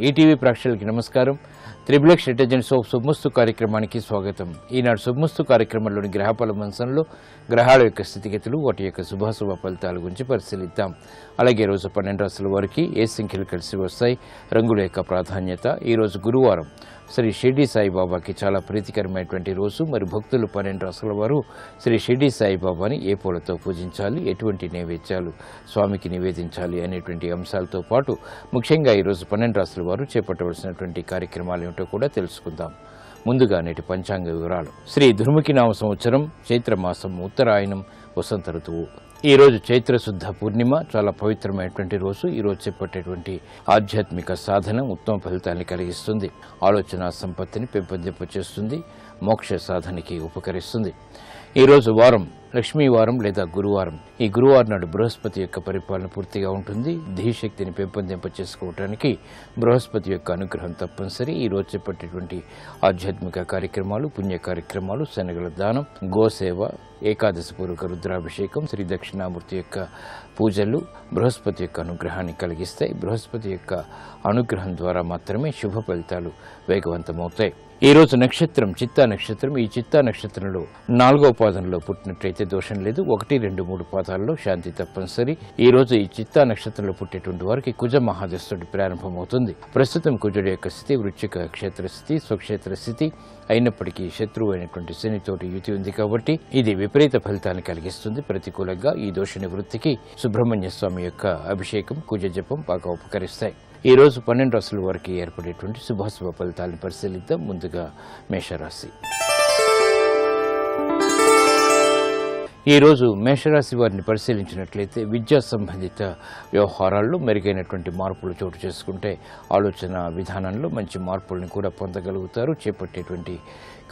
ETV ప్రేక్షకులకి నమస్కారం. Triple intelligence of శుభమస్తు కార్యక్రమానికి స్వాగతం. ఈనాడు శుభమస్తు కార్యక్రమంలోని గ్రహఫల మంచంలో గ్రహాల యొక్క స్థితిగతులు, వాటి యొక్క శుభాశుభ ఫలితాల గురించి పరిశీలిద్దాం. అలాగే రోజు 12 రాశుల వారికి ఏ సంఖ్యలు కలిసి వస్తాయి, రంగుల యొక్క ప్రాధాన్యత. ఈరోజు గురువారం, శ్రీ షిర్డీ సాయిబాబాకి చాలా ప్రీతికరమైనటువంటి రోజు. మరి భక్తులు 12 రాశుల వారు శ్రీ షిర్డీ సాయిబాబాని ఏ పూలతో పూజించాలి, ఎటువంటి నైవేద్యాలు స్వామికి నివేదించాలి అనేటువంటి అంశాలతో పాటు ముఖ్యంగా ఈరోజు 12 రాశుల వారు చేపట్టవలసినటువంటి కార్యక్రమాలు ఏమిటో కూడా తెలుసుకుందాం. ముందుగా నేటి పంచాంగ వివరాలు. శ్రీ దుర్ముఖినామ సంవత్సరం చైత్రమాసం, ఉత్తరాయణం, వసంత ఋతువు. ఈ రోజు చైత్రశుద్ధ పూర్ణిమ, చాలా పవిత్రమైనటువంటి రోజు. ఈ రోజు చేపట్టేటువంటి ఆధ్యాత్మిక సాధన ఉత్తమ ఫలితాన్ని కలిగిస్తుంది, ఆలోచన సంపత్తిని పెంపొందింపచేస్తుంది, మోక్ష సాధనకి ఉపకరిస్తుంది. ఈ రోజు వారం లక్ష్మీవారం లేదా గురువారం. ఈ గురువారం నాడు బృహస్పతి యొక్క పరిపాలన పూర్తిగా ఉంటుంది. ధీశక్తిని పెంపొందింప చేసుకోవడానికి బృహస్పతి యొక్క అనుగ్రహం తప్పనిసరి. ఈ రోజు చేపట్టేటువంటి ఆధ్యాత్మిక కార్యక్రమాలు, పుణ్య కార్యక్రమాలు, శనగల దానం, గోసేవ, ఏకాదశి పూర్వక రుద్రాభిషేకం, శ్రీ దక్షిణామూర్తి యొక్క పూజలు బృహస్పతి యొక్క అనుగ్రహాన్ని కలిగిస్తాయి. బృహస్పతి యొక్క అనుగ్రహం ద్వారా మాత్రమే శుభ ఫలితాలు వేగవంతమవుతాయి. ఈ రోజు నక్షత్రం చిత్తా నక్షత్రం. ఈ చిత్తా నక్షత్రంలో 4వ పాదంలో పుట్టినట్లయితే దోషం లేదు. 1, 2, 3 పాదాల్లో శాంతి తప్పనిసరి. ఈ రోజు ఈ చిత్తా నక్షత్రంలో పుట్టేటువంటి వారికి కుజ మహాదశుడి ప్రారంభమవుతుంది. ప్రస్తుతం కుజుడి యొక్క స్థితి వృశ్చిక క్షేత్ర స్థితి, స్వక్షేత్ర స్థితి అయినప్పటికీ శత్రువు అయినటువంటి శనితోటి యుతి ఉంది కాబట్టి ఇది విపరీత ఫలితాన్ని కలిగిస్తుంది. ప్రతికూలంగా ఈ దోష నివృత్తికి సుబ్రహ్మణ్య స్వామి యొక్క అభిషేకం, కుజ జపం బాగా ఉపకరిస్తాయి. ఈ రోజు 12 రాశుల వారికి ఏర్పడేటువంటి శుభాశుభ ఫలితాలను పరిశీలిద్దాం. ముందుగా మేషరాశి. ఈ రోజు మేషరాశి వారిని పరిశీలించినట్లయితే విద్యా సంబంధిత వ్యవహారాల్లో మెరుగైనటువంటి మార్పులు చోటు చేసుకుంటే ఆలోచన విధానంలో మంచి మార్పులను కూడా పొందగలుగుతారు. చేపట్టేటువంటి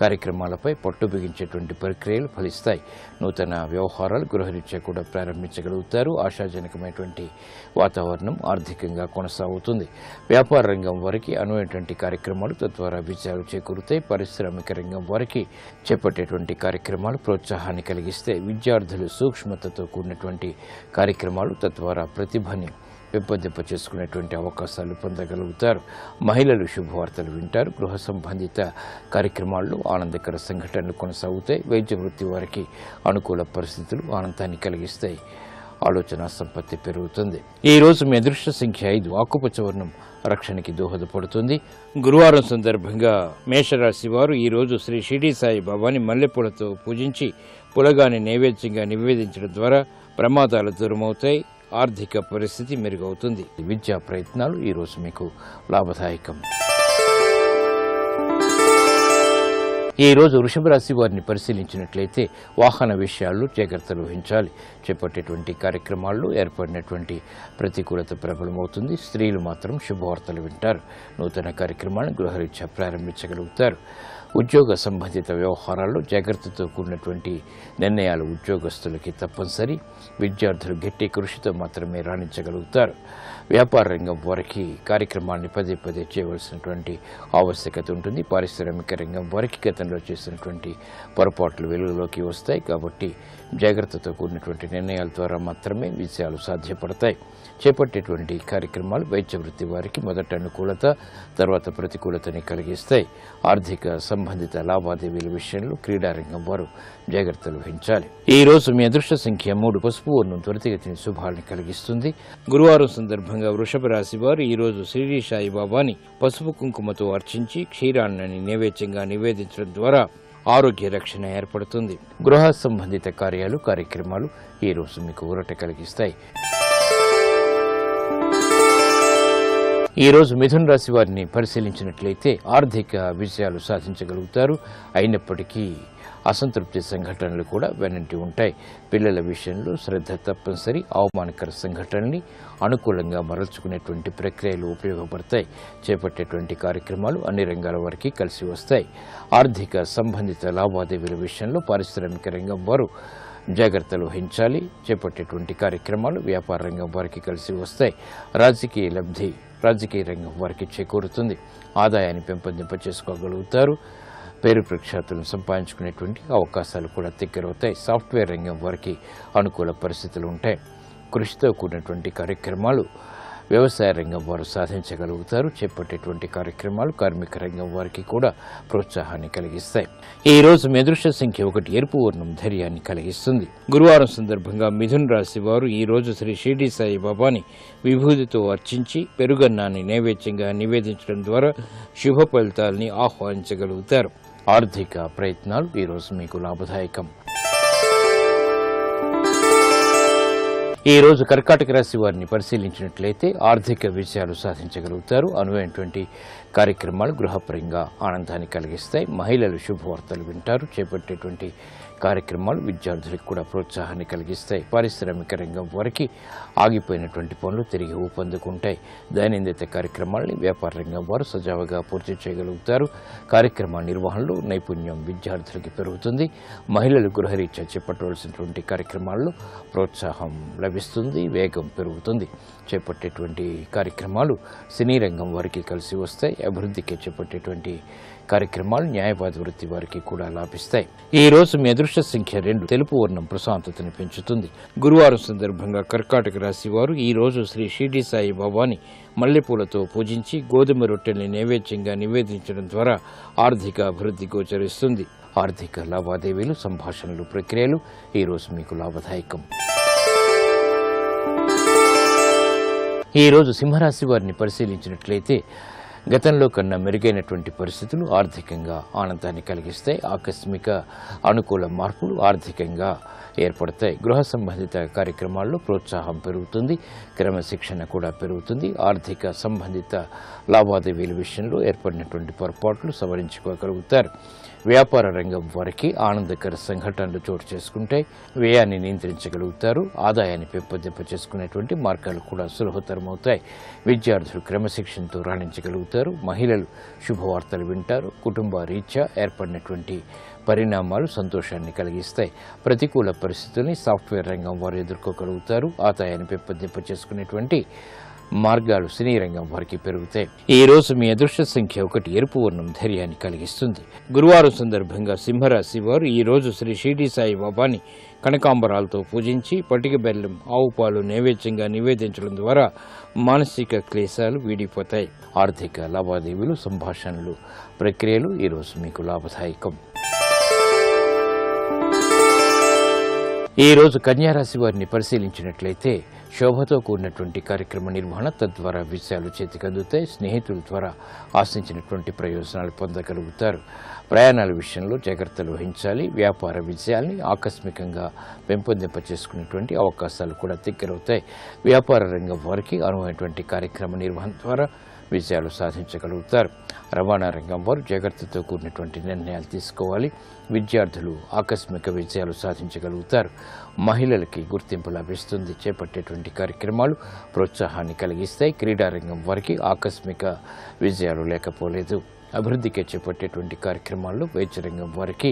కార్యక్రమాలపై పట్టు బిగించేటువంటి ప్రక్రియలు ఫలిస్తాయి. నూతన వ్యవహారాలు గృహరీత్యా కూడా ప్రారంభించగలుగుతారు. ఆశాజనకమైనటువంటి వాతావరణం ఆర్థికంగా కొనసాగుతుంది. వ్యాపార రంగం వారికి అనువైనటువంటి కార్యక్రమాలు తద్వారా విజయాలు చేకూరుతాయి. పారిశ్రామిక రంగం వారికి చేపట్టేటువంటి కార్యక్రమాలు ప్రోత్సాహాన్ని కలిగిస్తే విద్యార్థులు సూక్ష్మతతో కూడినటువంటి కార్యక్రమాలు తద్వారా ప్రతిభని పెంపొందింప చేసుకునేటువంటి అవకాశాలు పొందగలుగుతారు. మహిళలు శుభవార్తలు వింటారు. గృహ సంబంధిత కార్యక్రమాల్లో ఆనందకర సంఘటనలు కొనసాగుతాయి. వైద్య వృత్తి వారికి అనుకూల పరిస్థితులు ఆనందాన్ని కలిగిస్తాయి. ఆలోచన సంపత్తి పెరుగుతుంది. ఈ రోజు మీ అదృష్ట సంఖ్య 5. ఆకుపచ్చ వర్ణం రక్షణకి దోహదపడుతుంది. గురువారం సందర్భంగా మేషరాశి వారు ఈ రోజు శ్రీ షిర్డీ సాయి బాబాని మల్లెపూలతో పూజించి పులగాని నైవేద్యంగా నివేదించడం ద్వారా ప్రమాదాలు దూరమవుతాయి. ఆర్థిక పరిస్థితి మెరుగవుతుంది. విద్యా ప్రయత్నాలు ఈ రోజు మీకు లాభదాయకం. ఈ రోజు వృషభ రాశి వారిని పరిశీలించినట్లయితే వాహన విషయాల్లో జాగ్రత్తలు వహించాలి. చేపట్టేటువంటి కార్యక్రమాల్లో ఏర్పడినటువంటి ప్రతికూలత ప్రబలమవుతుంది. స్త్రీలు మాత్రం శుభవార్తలు వింటారు. నూతన కార్యక్రమాలను గృహరీత్యా ప్రారంభించగలుగుతారు. ఉద్యోగ సంబంధిత వ్యవహారాల్లో జాగ్రత్తతో కూడినటువంటి నిర్ణయాలు ఉద్యోగస్తులకి తప్పనిసరి. విద్యార్థులు గట్టి కృషితో మాత్రమే రాణించగలుగుతారు. వ్యాపార రంగం వారికి కార్యక్రమాన్ని పదే పదే చేయవలసినటువంటి ఆవశ్యకత ఉంటుంది. పారిశ్రామిక రంగం వారికి గతంలో చేసినటువంటి పొరపాట్లు వెలుగులోకి వస్తాయి కాబట్టి జాగ్రత్తతో కూడినటువంటి నిర్ణయాల ద్వారా మాత్రమే విజయాలు సాధ్యపడతాయి. చేపట్టేటువంటి కార్యక్రమాలు వైద్య వృత్తి వారికి మొదట అనుకూలత, తర్వాత ప్రతికూలతని కలిగిస్తాయి. ఆర్థిక సంబంధిత లావాదేవీల విషయంలో క్రీడారంగం వారు జాగ్రత్తలు వహించాలి. ఈ రోజు మీ అదృష్ట సంఖ్య 3. పసుపు వర్ణం త్వరితగతిని శుభాలను కలిగిస్తుంది. గురువారం సందర్భంగా వృషభ రాశి వారు ఈ రోజు షిర్డీ సాయి బాబాని పసుపు కుంకుమతో అర్చించి క్షీరాన్నని నైవేద్యంగా నివేదించడం ద్వారా ఆరోగ్య రక్షణ ఏర్పడుతుంది. గృహ సంబంధిత కార్యక్రమాలు ఈ రోజు మీకు ఊరట కలిగిస్తాయి. ఈ రోజు మిథున రాశి వారిని పరిశీలించినట్లయితే ఆర్థిక విజయాలు సాధించగలుగుతారు. అయినప్పటికీ అసంతృప్తి సంఘటనలు కూడా వెనంటి ఉంటాయి. పిల్లల విషయంలో శ్రద్ధ తప్పనిసరి. అవమానకర సంఘటనల్ని అనుకూలంగా మరల్చుకునేటువంటి ప్రక్రియలు ఉపయోగపడతాయి. చేపట్టేటువంటి కార్యక్రమాలు అన్ని రంగాల వారికి కలిసి వస్తాయి. ఆర్థిక సంబంధిత లావాదేవీల విషయంలో పారిశ్రామిక రంగం వారు జాగ్రత్తలు వహించాలి. చేపట్టేటువంటి కార్యక్రమాలు వ్యాపార రంగం వారికి కలిసి వస్తాయి. రాజకీయ లబ్ధి రాజకీయ రంగం వారికి చేకూరుతుంది. ఆదాయాన్ని పెంపొందింప చేసుకోగలుగుతారు. పేరు ప్రఖ్యాతులను సంపాదించుకునేటువంటి అవకాశాలు కూడా దగ్గరవుతాయి. సాఫ్ట్వేర్ రంగం వారికి అనుకూల పరిస్థితులు ఉంటాయి. కృషితో కూడినటువంటి కార్యక్రమాలు వ్యవసాయ రంగం వారు సాధించగలుగుతారు. చేపట్టేటువంటి కార్యక్రమాలు కార్మిక రంగం వారికి కూడా ప్రోత్సాహాన్ని కలిగిస్తాయి. ఈ రోజు మీ అదృష్ట సంఖ్య 1 ఎరుపు వర్ణం ధైర్యాన్ని కలిగిస్తుంది. గురువారం సందర్భంగా మిథున రాశి వారు ఈ రోజు శ్రీ షిరిడి సాయి బాబాని విభూతితో అర్చించి పెరుగన్నాన్ని నైవేద్యంగా నివేదించడం ద్వారా శుభ ఫలితాలని ఆహ్వానించగలుగుతారు. ఆర్థిక ప్రయత్నాలు ఈ రోజు మీకు లాభదాయకం. ఈ రోజు కర్కాటక రాశి వారిని పరిశీలించినట్లయితే ఆర్థిక విజయాలు సాధించగలుగుతారు. అనువైనటువంటి కార్యక్రమాలు గృహపరంగా ఆనందాన్ని కలిగిస్తాయి. మహిళలు శుభవార్తలు వింటారు. చేపట్టేటువంటి కార్యక్రమాలు విద్యార్థులకు కూడా ప్రోత్సాహాన్ని కలిగిస్తాయి. పారిశ్రామిక రంగం వారికి ఆగిపోయినటువంటి పనులు తిరిగి ఊపందుకుంటాయి. దైనందిత కార్యక్రమాలని వ్యాపార రంగం వారు సజావుగా పూర్తి చేయగలుగుతారు. కార్యక్రమ నిర్వహణలో నైపుణ్యం విద్యార్థులకి పెరుగుతుంది. మహిళలు గృహరీత్యా చేపట్టవలసినటువంటి కార్యక్రమాల్లో ప్రోత్సాహం లభిస్తుంది, వేగం పెరుగుతుంది. చేపట్టేటువంటి కార్యక్రమాలు సినీ రంగం వారికి కలిసి వస్తాయి. అభివృద్ధికి చేపట్టేటువంటి కార్యక్రమాలు న్యాయవాద వృత్తి వారికి కూడా లాభిస్తాయి. ఈ రోజు మీ అదృష్ట సంఖ్య 2 తెలుపు వర్ణం ప్రశాంతతను పెంచుతుంది. గురువారం సందర్భంగా కర్కాటక రాశి వారు ఈ రోజు శ్రీ షిరిడి సాయి బాబాని మల్లెపూలతో పూజించి గోధుమ రొట్టెల్ని నైవేద్యంగా నివేదించడం ద్వారా ఆర్థిక అభివృద్ధి గోచరిస్తుంది. ఆర్థిక లావాదేవీలు, సంభాషణలు, ప్రక్రియలు ఈ రోజు మీకు లాభదాయకం. ఈ రోజు సింహరాశి వారిని పరిశీలించినట్లయితే గతంలో కన్నా మెరుగైనటువంటి పరిస్థితులు ఆర్థికంగా ఆనందాన్ని కలిగిస్తాయి. ఆకస్మిక అనుకూల మార్పులు ఆర్థికంగా ఏర్పడతాయి. గృహ సంబంధిత కార్యక్రమాల్లో ప్రోత్సాహం పెరుగుతుంది. క్రమశిక్షణ కూడా పెరుగుతుంది. ఆర్థిక సంబంధిత లావాదేవీల విషయంలో ఏర్పడినటువంటి పొరపాట్లు సవరించుకోగలుగుతారు. వ్యాపార రంగం వారికి ఆనందకర సంఘటనలు చోటు చేసుకుంటాయి. వ్యయాన్ని నియంత్రించగలుగుతారు. ఆదాయాన్ని పెంపొందింప చేసుకునేటువంటి మార్గాలు కూడా సులభతరమవుతాయి. విద్యార్థులు క్రమశిక్షణతో రాణించగలుగుతారు. మహిళలు శుభవార్తలు వింటారు. కుటుంబ రీత్యా ఏర్పడినటువంటి పరిణామాలు సంతోషాన్ని కలిగిస్తాయి. ప్రతికూల పరిస్థితుల్ని సాఫ్ట్వేర్ రంగం వారు ఎదుర్కోగలుగుతారు. ఆదాయాన్ని పెంపొందింప చేసుకునేటువంటి మార్గాలు సినీ రంగం వారికి పెరుగుతాయి. ఈ రోజు మీ అదృష్ట సంఖ్య 1 ఎరుపు వర్ణం ధైర్యాన్ని కలిగిస్తుంది. గురువారం సందర్భంగా సింహరాశి వారు ఈ రోజు శ్రీ షిరిడి సాయి బాబాని కనకాంబరాలతో పూజించి పటిక బెల్లం, ఆవు పాలు నైవేద్యంగా నివేదించడం ద్వారా మానసిక క్లేశాలు వీడిపోతాయి. ఆర్థిక లావాదేవీలు, సంభాషణలు, ప్రక్రియలు ఈ రోజు మీకు లాభదాయకం. ఈ రోజు కన్యారాశి వారిని పరిశీలించినట్లయితే శోభతో కూడినటువంటి కార్యక్రమ నిర్వహణ, తద్వారా విషయాలు చేతికందుతాయి. స్నేహితుల ద్వారా ఆశించినటువంటి ప్రయోజనాలు పొందగలుగుతారు. ప్రయాణాల విషయంలో జాగ్రత్తలు వహించాలి. వ్యాపార విజయాల్ని ఆకస్మికంగా పెంపొందింప చేసుకునేటువంటి అవకాశాలు కూడా దగ్గరవుతాయి. వ్యాపార రంగం వారికి అనువైనటువంటి కార్యక్రమ నిర్వహణ ద్వారా విజయాలు సాధించగలుగుతారు. రవాణా రంగం వారు జాగ్రత్తతో కూడినటువంటి నిర్ణయాలు తీసుకోవాలి. విద్యార్థులు ఆకస్మిక విజయాలు సాధించగలుగుతారు. మహిళలకి గుర్తింపు లభిస్తుంది. చేపట్టేటువంటి కార్యక్రమాలు ప్రోత్సాహాన్ని కలిగిస్తాయి. క్రీడారంగం వారికి ఆకస్మిక విజయాలు లేకపోలేదు. అభివృద్ధికి చేపట్టేటువంటి కార్యక్రమాల్లో వైద్య రంగం వారికి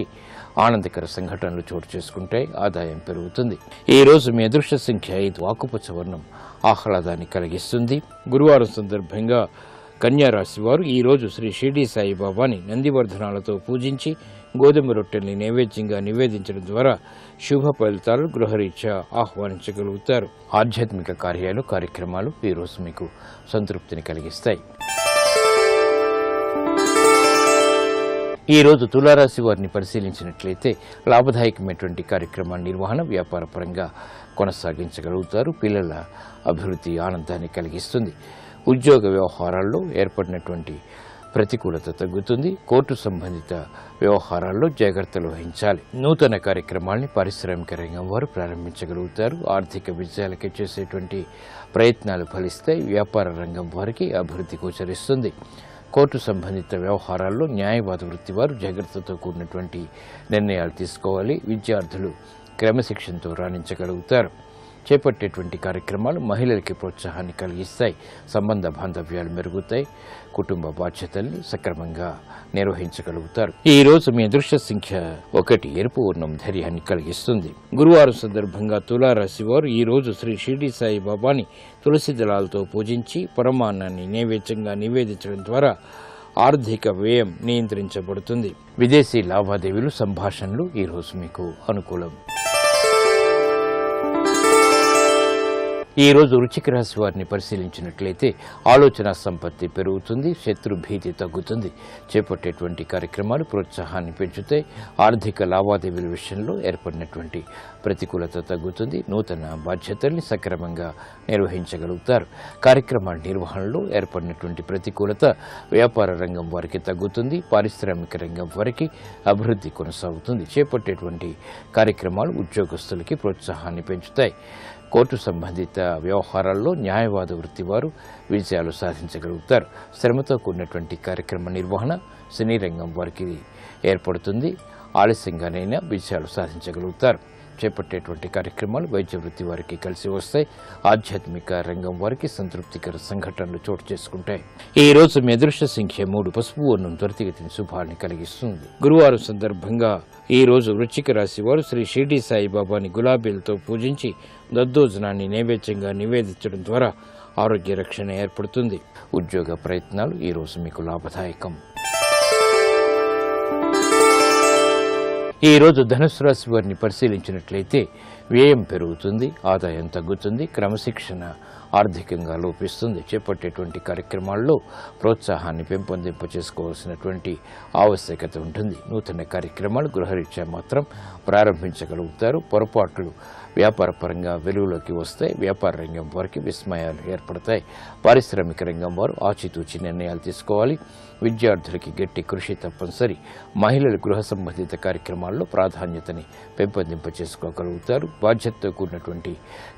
ఆనందకర సంఘటనలు చోటు చేసుకుంటాయి. ఆదాయం పెరుగుతుంది. ఈ రోజు మీ అదృష్ట సంఖ్య 5 ఆకుపచ్చ వర్ణం ఆహ్లాదాన్ని కలిగిస్తుంది. గురువారం సందర్భంగా కన్యారాశి వారు ఈ రోజు శ్రీ షిరిడి సాయి బాబాని నందివర్ధనాలతో పూజించి గోధుమ రొట్టెల్ని నైవేద్యంగా నివేదించడం ద్వారా శుభ ఫలితాలు గృహరీత్యా ఆహ్వానించగలుగుతారు. ఆధ్యాత్మిక కార్యక్రమాలు ఈ రోజు మీకు సంతృప్తిని కలిగిస్తాయి. ఈ రోజు తులారాశి వారిని పరిశీలించినట్లయితే లాభదాయకమైనటువంటి కార్యక్రమ నిర్వహణ వ్యాపార పరంగా కొనసాగించగలుగుతారు. పిల్లల అభివృద్ధి ఆనందాన్ని కలిగిస్తుంది. ఉద్యోగ వ్యవహారాల్లో ఏర్పడినటువంటి ప్రతికూలత తగ్గుతుంది. కోర్టు సంబంధిత వ్యవహారాల్లో జాగ్రత్తలు వహించాలి. నూతన కార్యక్రమాల్ని పారిశ్రామిక రంగం వారు ప్రారంభించగలుగుతారు. ఆర్థిక విజయాలకి చేసేటువంటి ప్రయత్నాలు ఫలిస్తాయి. వ్యాపార రంగం వారికి అభివృద్ధి గోచరిస్తుంది. కోర్టు సంబంధిత వ్యవహారాల్లో న్యాయవాద వృత్తి వారు జాగ్రత్తతో కూడినటువంటి నిర్ణయాలు తీసుకోవాలి. విద్యార్థులు క్రమశిక్షణతో రాణించగలుగుతారు. చేపట్టేటువంటి కార్యక్రమాలు మహిళలకి ప్రోత్సాహాన్ని కలిగిస్తాయి. సంబంధ బాంధవ్యాలు మెరుగుతాయి. కుటుంబ బాధ్యతల్ని సక్రమంగా నిర్వహించగలుగుతారు. ఈ రోజు మీ అదృష్ట సంఖ్య 1 ఎరుపు వర్ణం ధైర్యాన్ని కలిగిస్తుంది. గురువారం సందర్భంగా తులారాశి వారు ఈ రోజు శ్రీ షిరిడి సాయి బాబాని తులసి దళాలతో పూజించి పరమాన్నాన్ని నైవేద్యంగా నివేదించడం ద్వారా ఆర్థిక వ్యయం నియంత్రించబడుతుంది. విదేశీ లావాదేవీలు, సంభాషణలు ఈ రోజు మీకు అనుకూలం. ఈ రోజు వృశ్చిక రాశి వారిని పరిశీలించినట్లయితే ఆలోచన సంపత్తి పెరుగుతుంది, శత్రు భీతి తగ్గుతుంది. చేపట్టేటువంటి కార్యక్రమాలు ప్రోత్సాహాన్ని పెంచుతాయి. ఆర్థిక లావాదేవీల విషయంలో ఏర్పడినటువంటి ప్రతికూలత తగ్గుతుంది. నూతన బాధ్యతల్ని సక్రమంగా నిర్వహించగలుగుతారు. కార్యక్రమాల నిర్వహణలో ఏర్పడినటువంటి ప్రతికూలత వ్యాపార రంగం వారికి తగ్గుతుంది. పారిశ్రామిక రంగం వారికి అభివృద్ధి కొనసాగుతుంది. చేపట్టేటువంటి కార్యక్రమాలు ఉద్యోగస్తులకి ప్రోత్సాహాన్ని పెంచుతాయి. కోర్టు సంబంధిత వ్యవహారాల్లో న్యాయవాద వృత్తి వారు విజయాలు సాధించగలుగుతారు. శ్రమతో కూడినటువంటి కార్యక్రమ నిర్వహణ సినీ రంగం వారికి ఏర్పడుతుంది. ఆలస్యంగానైనా విజయాలు సాధించగలుగుతారు. చేపట్టేటువంటి కార్యక్రమాలు వైద్య వృత్తి వారికి కలిసి వస్తాయి. ఆధ్యాత్మిక రంగం వారికి సంతృప్తికర సంఘటనలు చోటు చేసుకుంటాయి. ఈ రోజు మీ అదృష్ట సంఖ్య 3. పసుపు వర్ణం త్వరితగతిన శుభాన్ని కలిగిస్తుంది. గురువారం సందర్భంగా ఈ రోజు వృశ్చిక రాశి వారు శ్రీ షిర్డీ సాయిబాబాని గులాబీలతో పూజించి దద్దోజనాన్ని నైవేద్యంగా నివేదించడం ద్వారా ఆరోగ్య రక్షణ ఏర్పడుతుంది. ఉద్యోగ ప్రయత్నాలు ఈ రోజు మీకు లాభదాయకం. ఈ రోజు ధనుసు రాశి వారిని పరిశీలించినట్లయితే వ్యయం పెరుగుతుంది, ఆదాయం తగ్గుతుంది, క్రమశిక్షణ ఆర్థికంగా లోపిస్తుంది. చేపట్టేటువంటి కార్యక్రమాల్లో ప్రోత్సాహాన్ని పెంపొందింప చేసుకోవాల్సినటువంటి ఆవశ్యకత ఉంటుంది. నూతన కార్యక్రమాలు గృహరీత్యా మాత్రం ప్రారంభించగలుగుతారు. పొరపాట్లు వ్యాపార పరంగా వెలుగులోకి వస్తాయి. వ్యాపార రంగం వారికి విస్మయాలు ఏర్పడతాయి. పారిశ్రామిక రంగం వారు ఆచితూచి నిర్ణయాలు తీసుకోవాలి. విద్యార్థులకి గట్టి కృషి తప్పనిసరి. మహిళలు గృహ సంబంధిత కార్యక్రమాల్లో ప్రాధాన్యతని పెంపొందింప చేసుకోగలుగుతారు. బాధ్యతతో కూడినటువంటి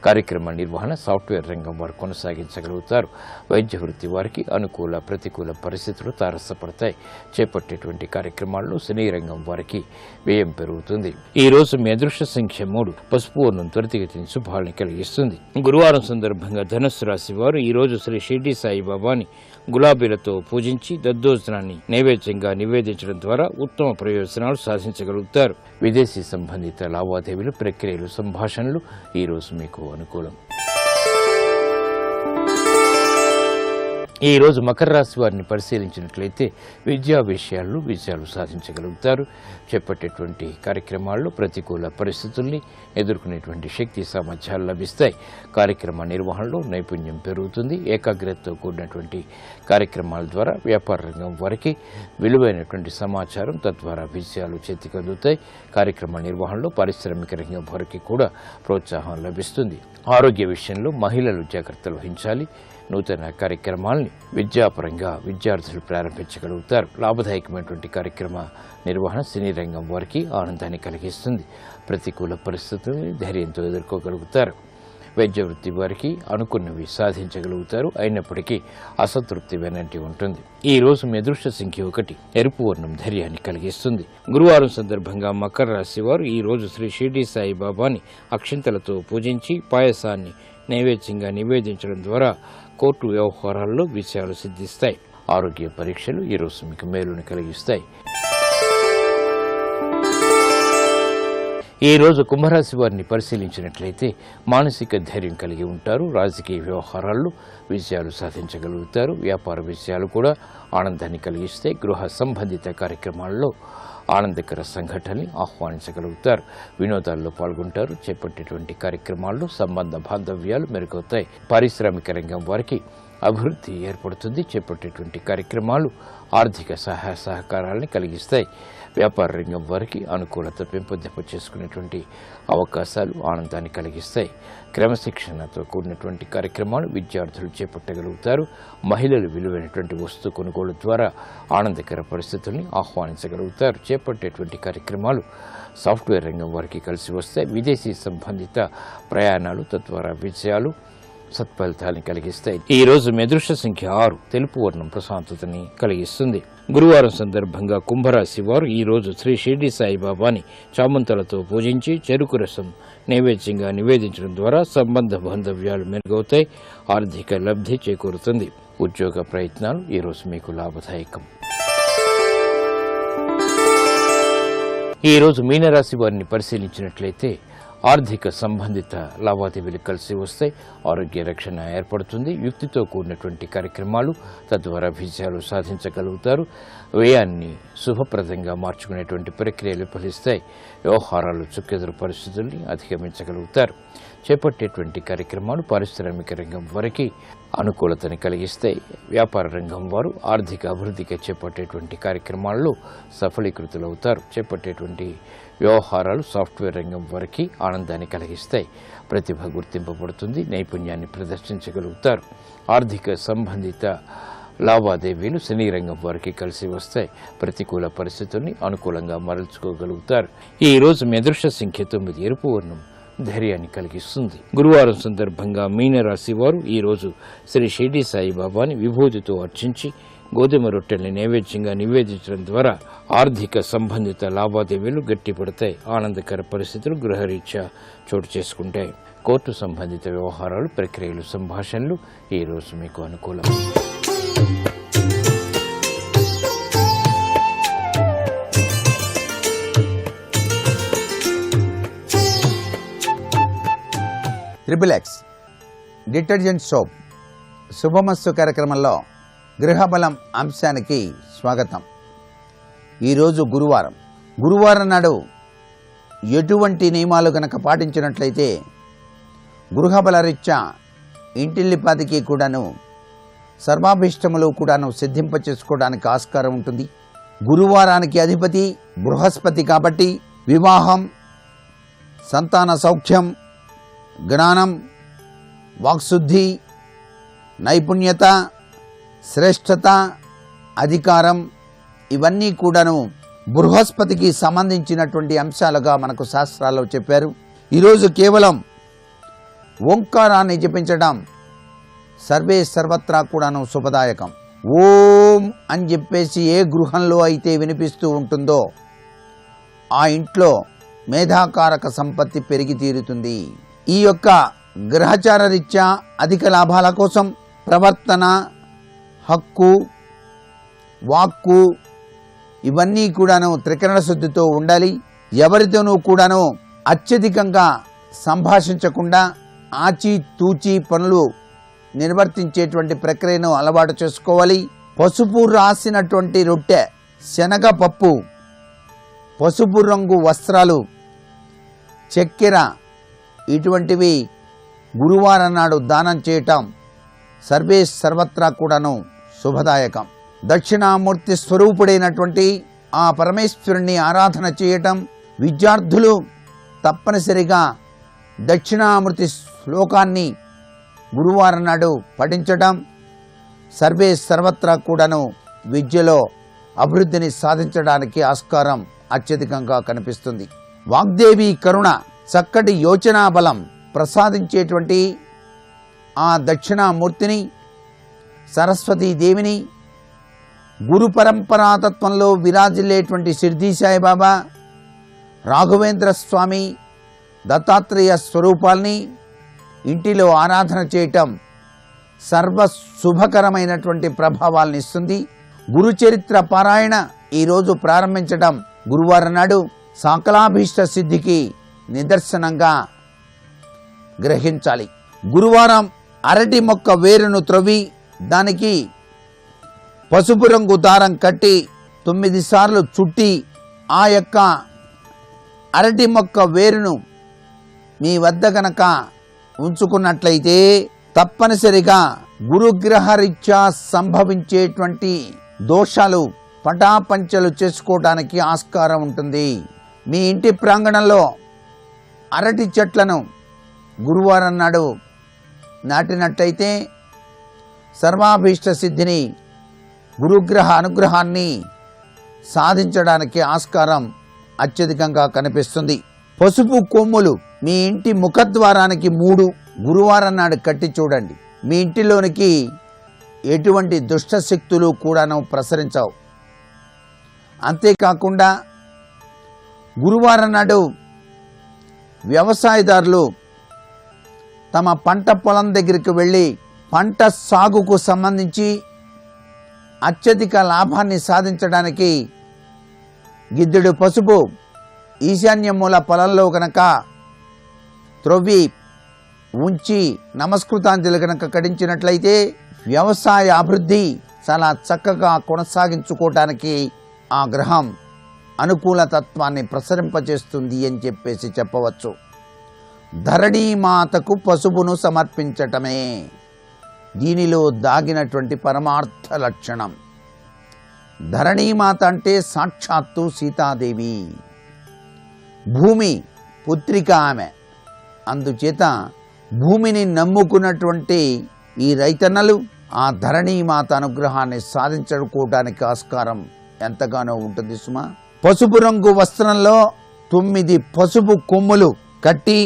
కార్యక్రమ నిర్వహణ సాఫ్ట్వేర్ రంగం వారు కొనసాగించగలుగుతారు. వైద్య వృత్తి వారికి అనుకూల ప్రతికూల పరిస్థితులు తారసపడతాయి. చేపట్టేటువంటి కార్యక్రమాల్లో సినీ రంగం వారికి వ్యయం పెరుగుతుంది. ఈ రోజు మీ అదృష్ట సంఖ్య 3. పసుపు వర్ణం త్వరితగతిన శుభాలను కలిగిస్తుంది. గురువారం సందర్భంగా ధనుస్సు రాశి వారు ఈ రోజు శ్రీ షిర్డీ సాయిబాబాని గులాబీలతో పూజించి దద్దోజనాన్ని నైవేద్యంగా నివేదించడం ద్వారా ఉత్తమ ప్రయోజనాలు సాధించగలుగుతారు. విదేశీ సంబంధిత లావాదేవీలు, ప్రక్రియలు, సంభాషణలు ఈ రోజు మీకు అనుకూలం. ఈ రోజు మకర రాశి వారిని పరిశీలించినట్లయితే విద్యా విషయాల్లో విజయాలు సాధించగలుగుతారు. చేపట్టేటువంటి కార్యక్రమాల్లో ప్రతికూల పరిస్థితుల్ని ఎదుర్కొనేటువంటి శక్తి సామర్థ్యాలు లభిస్తాయి. కార్యక్రమ నిర్వహణలో నైపుణ్యం పెరుగుతుంది. ఏకాగ్రతతో కూడినటువంటి కార్యక్రమాల ద్వారా వ్యాపార రంగం వారికి విలువైనటువంటి సమాచారం, తద్వారా విజయాలు చేతికందుతాయి. కార్యక్రమ నిర్వహణలో పారిశ్రామిక రంగం వారికి కూడా ప్రోత్సాహం లభిస్తుంది. ఆరోగ్య విషయంలో మహిళలు జాగ్రత్తలు వహించాలి. నూతన కార్యక్రమాల్ని విద్యాపరంగా విద్యార్థులు ప్రారంభించగలుగుతారు. లాభదాయకమైనటువంటి కార్యక్రమ నిర్వహణ సినీ రంగం వారికి ఆనందాన్ని కలిగిస్తుంది. ప్రతికూల పరిస్థితుల్ని ధైర్యంతో ఎదుర్కోగలుగుతారు. వైద్య వృత్తి వారికి అనుకున్నవి సాధించగలుగుతారు. అయినప్పటికీ అసంతృప్తి వెనంటి ఉంటుంది. ఈ రోజు మీ అదృష్ట సంఖ్య 1. ఎరుపు వర్ణం ధైర్యాన్ని కలిగిస్తుంది. గురువారం సందర్భంగా మకర రాశి వారు ఈ రోజు శ్రీ షిర్డీ సాయిబాబాని అక్షింతలతో పూజించి పాయసాన్ని నైవేద్యంగా నివేదించడం ద్వారా కోర్టు వ్యవహారాల్లో విజయాలు సిద్ధిస్తాయి. ఆరోగ్య పరీక్షలు ఈ రోజు మీకు మేలును కలిగిస్తాయి. ఈ రోజు కుంభరాశి వారిని పరిశీలించినట్లయితే మానసిక ధైర్యం కలిగి ఉంటారు. రాజకీయ వ్యవహారాల్లో విజయాలు సాధించగలుగుతారు. వ్యాపార విజయాలు కూడా ఆనందాన్ని కలిగిస్తాయి. గృహ సంబంధిత కార్యక్రమాల్లో ఆనందకర సంఘటనని ఆహ్వానించగలుగుతారు. వినోదాల్లో పాల్గొంటారు. చేపట్టేటువంటి కార్యక్రమాల్లో సంబంధ బాంధవ్యాలు మెరుగవుతాయి. పారిశ్రామిక రంగం వారికి అభివృద్ధి ఏర్పడుతుంది. చేపట్టేటువంటి కార్యక్రమాలు ఆర్థిక సహాయ సహకారాలను కలిగిస్తాయి. వ్యాపార రంగం వారికి అనుకూలత పెంపొందింప చేసుకునేటువంటి అవకాశాలు ఆనందాన్ని కలిగిస్తాయి. క్రమశిక్షణతో కూడినటువంటి కార్యక్రమాలు విద్యార్థులు చేపట్టగలుగుతారు. మహిళలు విలువైనటువంటి వస్తు కొనుగోలు ద్వారా ఆనందకర పరిస్థితుల్ని ఆహ్వానించగలుగుతారు. చేపట్టేటువంటి కార్యక్రమాలు సాఫ్ట్వేర్ రంగం వారికి కలిసి వస్తాయి. విదేశీ సంబంధిత ప్రయాణాలు, తద్వారా విజయాలు, సత్ఫలితాన్ని కలిగిస్తాయి. ఈ రోజు మీ అదృష్ట సంఖ్య 6. తెలుపు వర్ణం ప్రశాంతతని కలిగిస్తుంది. గురువారం సందర్భంగా కుంభరాశి వారు ఈ రోజు శ్రీ షిర్డీ సాయిబాబాని చామంతులతో పూజించి చెరుకు రసం నైవేద్యంగా నివేదించడం ద్వారా సంబంధ బాంధవ్యాలు మెరుగవుతాయి. ఆర్థిక లబ్ధి చేకూరుతుంది. ఉద్యోగ ప్రయత్నాలు ఈ రోజు మీకు లాభదాయకం. ఈ రోజు మీనరాశి వారిని పరిశీలించినట్లయితే ఆర్థిక సంబంధిత లావాదేవీలు కలిసి వస్తాయి. ఆరోగ్య రక్షణ ఏర్పడుతుంది. యుక్తితో కూడినటువంటి కార్యక్రమాలు తద్వారా విజయాలు సాధించగలుగుతారు. వ్యయాన్ని శుభప్రదంగా మార్చుకునేటువంటి ప్రక్రియలు ఫలిస్తాయి. వ్యవహారాలు చుక్కెదురు పరిస్థితుల్ని అధిగమించగలుగుతారు. చేపట్టేటువంటి కార్యక్రమాలు పారిశ్రామిక రంగం వరకు అనుకూలతని కలిగిస్తాయి. వ్యాపార రంగం వారు ఆర్థిక అభివృద్ధికి చేపట్టేటువంటి కార్యక్రమాల్లో సఫలీకృతులవుతారు. చేపట్టేటువంటి వ్యవహారాలు సాఫ్ట్వేర్ రంగం వరకు ఆనందాన్ని కలిగిస్తాయి. ప్రతిభ గుర్తింపబడుతుంది. నైపుణ్యాన్ని ప్రదర్శించగలుగుతారు. ఆర్థిక సంబంధిత లావాదేవీలు సినీ రంగం వారికి కలిసి వస్తాయి. ప్రతికూల పరిస్థితుల్ని అనుకూలంగా మరల్చుకోగలుగుతారు. ఈ రోజు మీ అదృష్ట సంఖ్య 9. ఎరుపు వర్ణం ధైర్యాన్ని కలిగిస్తుంది. గురువారం సందర్భంగా మీనరాశి వారు ఈ రోజు శ్రీ షిరిడి సాయిబాబాని విభూతితో అర్చించి గోధుమ రొట్టెల్ని నైవేద్యంగా నివేదించడం ద్వారా ఆర్థిక సంబంధిత లావాదేవీలు గట్టిపడతాయి. ఆనందకర పరిస్థితులు గృహరీత్యా చోటు చేసుకుంటాయి. కోర్టు సంబంధిత వ్యవహారాలు, ప్రక్రియలు, సంభాషణలు ఈ రోజు మీకు అనుకూలం. XXX డిటర్జెంట్ సోప్ శుభమస్తు కార్యక్రమంలో గృహబలం అంశానికి స్వాగతం. ఈరోజు గురువారం నాడు ఎటువంటి నియమాలు కనుక పాటించినట్లయితే గృహబల రీత్యా ఇంటిల్లిపాదికి కూడాను సర్వాభీష్టములు కూడాను సిద్ధింప చేసుకోవడానికి ఆస్కారం ఉంటుంది. గురువారానికి అధిపతి బృహస్పతి కాబట్టి వివాహం, సంతాన సౌఖ్యం, జ్ఞానం, వాక్శుద్ధి, నైపుణ్యత, శ్రేష్టత, అధికారం ఇవన్నీ కూడాను బృహస్పతికి సంబంధించినటువంటి అంశాలుగా మనకు శాస్త్రాల్లో చెప్పారు. ఈరోజు కేవలం ఓంకారాన్ని జపించడం సర్వే సర్వత్రా కూడాను శుభదాయకం. ఓం అని చెప్పేసి ఏ గృహంలో అయితే వినిపిస్తూ ఉంటుందో ఆ ఇంట్లో మేధాకారక సంపత్తి పెరిగి తీరుతుంది. ఈ యొక్క గ్రహచార రీత్యా అధిక లాభాల కోసం ప్రవర్తన, హక్కు, వాక్కు ఇవన్నీ కూడాను త్రికరణ శుద్ధితో ఉండాలి. ఎవరితోనూ కూడాను అత్యధికంగా సంభాషించకుండా ఆచితూచి పనులు నిర్వర్తించేటువంటి ప్రక్రియను అలవాటు చేసుకోవాలి. పసుపు రాసినటువంటి రొట్టె, శనగపప్పు, పసుపు రంగు వస్త్రాలు, చక్కెర ఇటువంటివి గురువారం నాడు దానం చేయటం సర్వే సర్వత్రా కూడాను శుభదాయకం. దక్షిణామూర్తి స్వరూపుడైనటువంటి ఆ పరమేశ్వరుణ్ణి ఆరాధన చేయటం, విద్యార్థులు తప్పనిసరిగా దక్షిణామూర్తి శ్లోకాన్ని గురువారం నాడు పఠించటం సర్వే సర్వత్రా కూడాను విద్యలో అభివృద్ధిని సాధించడానికి ఆస్కారం అత్యధికంగా కనిపిస్తుంది. వాగ్దేవి కరుణ, చక్కటి యోచనా బలం ప్రసాదించేటువంటి ఆ దక్షిణామూర్తిని, సరస్వతీదేవిని, గురు పరంపరాతత్వంలో విరాజిల్లేటువంటి షిరిడి సాయిబాబా, రాఘవేంద్ర స్వామి, దత్తాత్రేయ స్వరూపాల్ని ఇంటిలో ఆరాధన చేయటం సర్వ శుభకరమైనటువంటి ప్రభావాలను ఇస్తుంది. గురుచరిత్ర పారాయణ ఈరోజు ప్రారంభించడం గురువారం నాడు సకలాభీష్ట సిద్ధికి నిదర్శనంగా గ్రహించాలి. గురువారం అరటి మొక్క వేరును త్రవ్వి దానికి పసుపు రంగు దారం కట్టి 9 సార్లు చుట్టి ఆ యొక్క అరటి మొక్క వేరును మీ వద్ద గనక ఉంచుకున్నట్లయితే తప్పనిసరిగా గురుగ్రహ రీత్యా సంభవించేటువంటి దోషాలు పటాపంచలు చేసుకోవడానికి ఆస్కారం ఉంటుంది. మీ ఇంటి ప్రాంగణంలో అరటి చెట్లను గురువారం నాడు నాటినట్టయితే సర్వాభీష్ట సిద్ధిని, గురుగ్రహ అనుగ్రహాన్ని సాధించడానికి ఆస్కారం అత్యధికంగా కనిపిస్తుంది. పసుపు కొమ్ములు మీ ఇంటి ముఖద్వారానికి 3 గురువారం నాడు కట్టి చూడండి. మీ ఇంటిలోనికి ఎటువంటి దుష్ట శక్తులు కూడాను ప్రసరించవు. అంతేకాకుండా గురువారం నాడు వ్యవసాయదారులు తమ పంట పొలం దగ్గరికి వెళ్ళి పంట సాగుకు సంబంధించి అత్యధిక లాభాన్ని సాధించడానికి గిద్దెడు పసుపు ఈశాన్య మూల పొలంలో కనుక త్రొవ్వి ఉంచి నమస్కృతాంజలి కనుక కడించినట్లయితే వ్యవసాయ అభివృద్ధి చాలా చక్కగా కొనసాగించుకోవటానికి ఆ గ్రహం అనుకూల తత్వాన్ని ప్రసరింపజేస్తుంది అని చెప్పేసి చెప్పవచ్చు. ధరణీమాతకు పసుపును సమర్పించటమే దీనిలో దాగినటువంటి పరమార్థ లక్షణం. ధరణీమాత అంటే సాక్షాత్తు సీతాదేవి, భూమి పుత్రిక ఆమె. అందుచేత భూమిని నమ్ముకున్నటువంటి ఈ రైతన్నలు ఆ ధరణీమాత అనుగ్రహాన్ని సాధించుకోవడానికి ఆస్కారం ఎంతగానో ఉంటుంది సుమా. పసుపు రంగు వస్త్రంలో 9 పసుపు కొమ్ములు కట్టి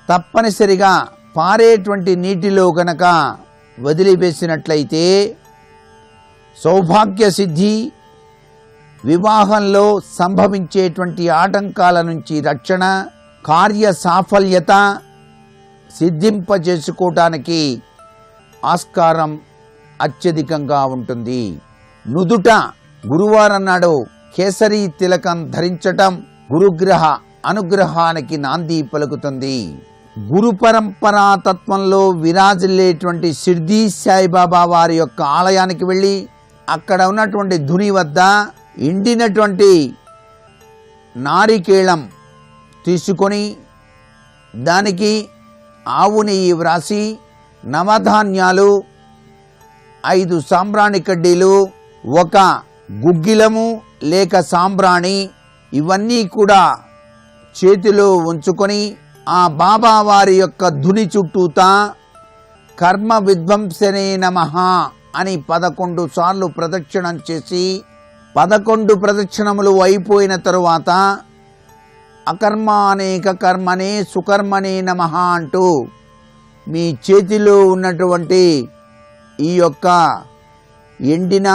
తప్పనిసరిగా పారేటువంటి నీటిలో గనక వదిలివేసినట్లయితే సౌభాగ్య సిద్ధి, వివాహంలో సంభవించేటువంటి ఆటంకాల నుంచి రక్షణ, కార్య సాఫల్యత సిద్ధింపజేసుకోవటానికి ఆస్కారం అత్యధికంగా ఉంటుంది. నుదుట గురువారం నాడు కేసరి తిలకం ధరించటం గురుగ్రహ అనుగ్రహానికి నాంది పలుకుతుంది. గురు పరంపరా తత్వంలో విరాజిల్లేటువంటి షిర్డీ సాయిబాబా వారి యొక్క ఆలయానికి వెళ్ళి అక్కడ ఉన్నటువంటి ధుని వద్ద ఎండినటువంటి నారికేళం తీసుకొని దానికి ఆవు నెయ్యి వ్రాసి నవధాన్యాలు, 5 సాంబ్రాణి కడ్డీలు, 1 గుగ్గిలము లేక సాంబ్రాణి ఇవన్నీ కూడా చేతిలో ఉంచుకొని ఆ బాబా వారి యొక్క ధుని చుట్టూతా కర్మ విధ్వంసనే నమః అని 11 సార్లు ప్రదక్షిణం చేసి 11 ప్రదక్షిణములు అయిపోయిన తరువాత అకర్మానేక కర్మనే సుకర్మనే నమః అంటూ మీ చేతిలో ఉన్నటువంటి ఈ యొక్క ఎండిన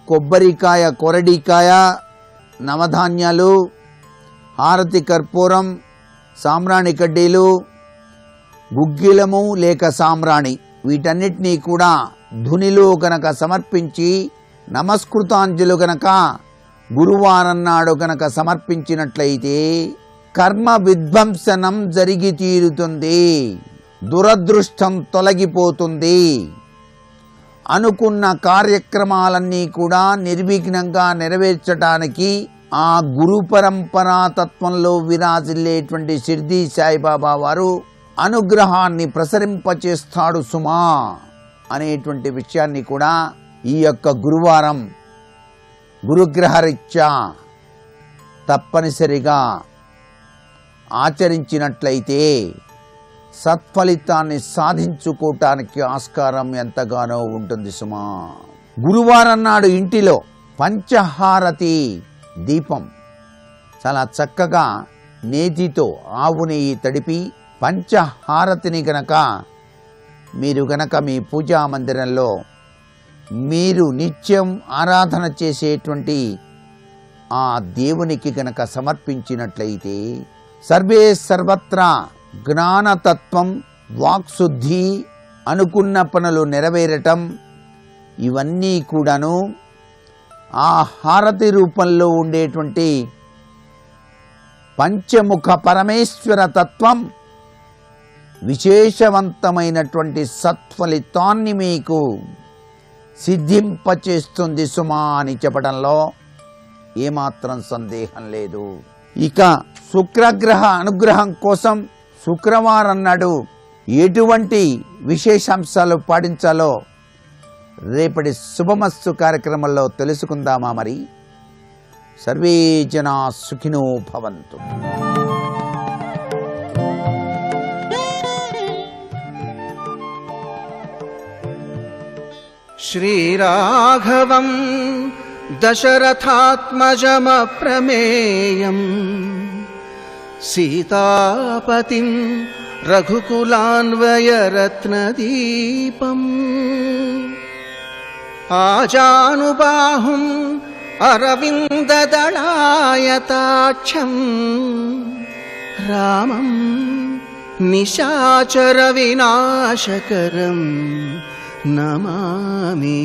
కొబ్బరికాయ, కొరడికాయ, నవధాన్యాలు, హారతి కర్పూరం, సాంబ్రాణి కడ్డీలు, గుగ్గిలము లేక సాంబ్రాణి వీటన్నిటినీ కూడా ధునిలో గనక సమర్పించి నమస్కృతాంజలు గనక గురువారం నాడు గనక సమర్పించినట్లయితే కర్మ విధ్వంసనం జరిగి తీరుతుంది, దురదృష్టం తొలగిపోతుంది. అనుకున్న కార్యక్రమాలన్నీ కూడా నిర్విఘ్నంగా నెరవేర్చడానికి ఆ గురు పరంపరా తత్వంలో విరాజిల్లేటువంటి షిర్డీ సాయిబాబా వారు అనుగ్రహాన్ని ప్రసరింపచేస్తాడు సుమా అనేటువంటి విషయాన్ని కూడా ఈ యొక్క గురువారం గురుగ్రహరీత్యా తప్పనిసరిగా ఆచరించినట్లయితే సత్ఫలితాన్ని సాధించుకోవటానికి ఆస్కారం ఎంతగానో ఉంటుంది సుమా. గురువారం నాడు ఇంటిలో పంచహారతి దీపం చాలా చక్కగా నేతితో ఆవు నెయ్యి తడిపి పంచహారతిని గనక మీరు గనక మీ పూజా మందిరంలో మీరు నిత్యం ఆరాధన చేసేటువంటి ఆ దేవునికి గనక సమర్పించినట్లయితే సర్వే సర్వత్రా జ్ఞానతత్వం, వాక్శుద్ధి, అనుకున్న పనులు నెరవేరటం ఇవన్నీ కూడాను ఆ హారతి రూపంలో ఉండేటువంటి పంచముఖ పరమేశ్వర తత్వం విశేషవంతమైనటువంటి సత్ఫలితాన్ని మీకు సిద్ధింపచేస్తుంది సుమా అని చెప్పడంలో ఏమాత్రం సందేహం లేదు. ఇక శుక్రగ్రహ అనుగ్రహం కోసం శుక్రవారం నాడు ఎటువంటి విశేషాంశాలు పాటించాలో రేపటి శుభమస్తు కార్యక్రమంలో తెలుసుకుందామా మరి. సర్వే జనా సుఖినో భవంతు. శ్రీరాఘవం దశరథాత్మజమప్రమేయం సీతాపతిం రఘుకులాన్వయరత్నదీపం ఆజానుబాహుం అరవిందదళాయతాక్షం రామం నిశాచర వినాశకరం నమామి.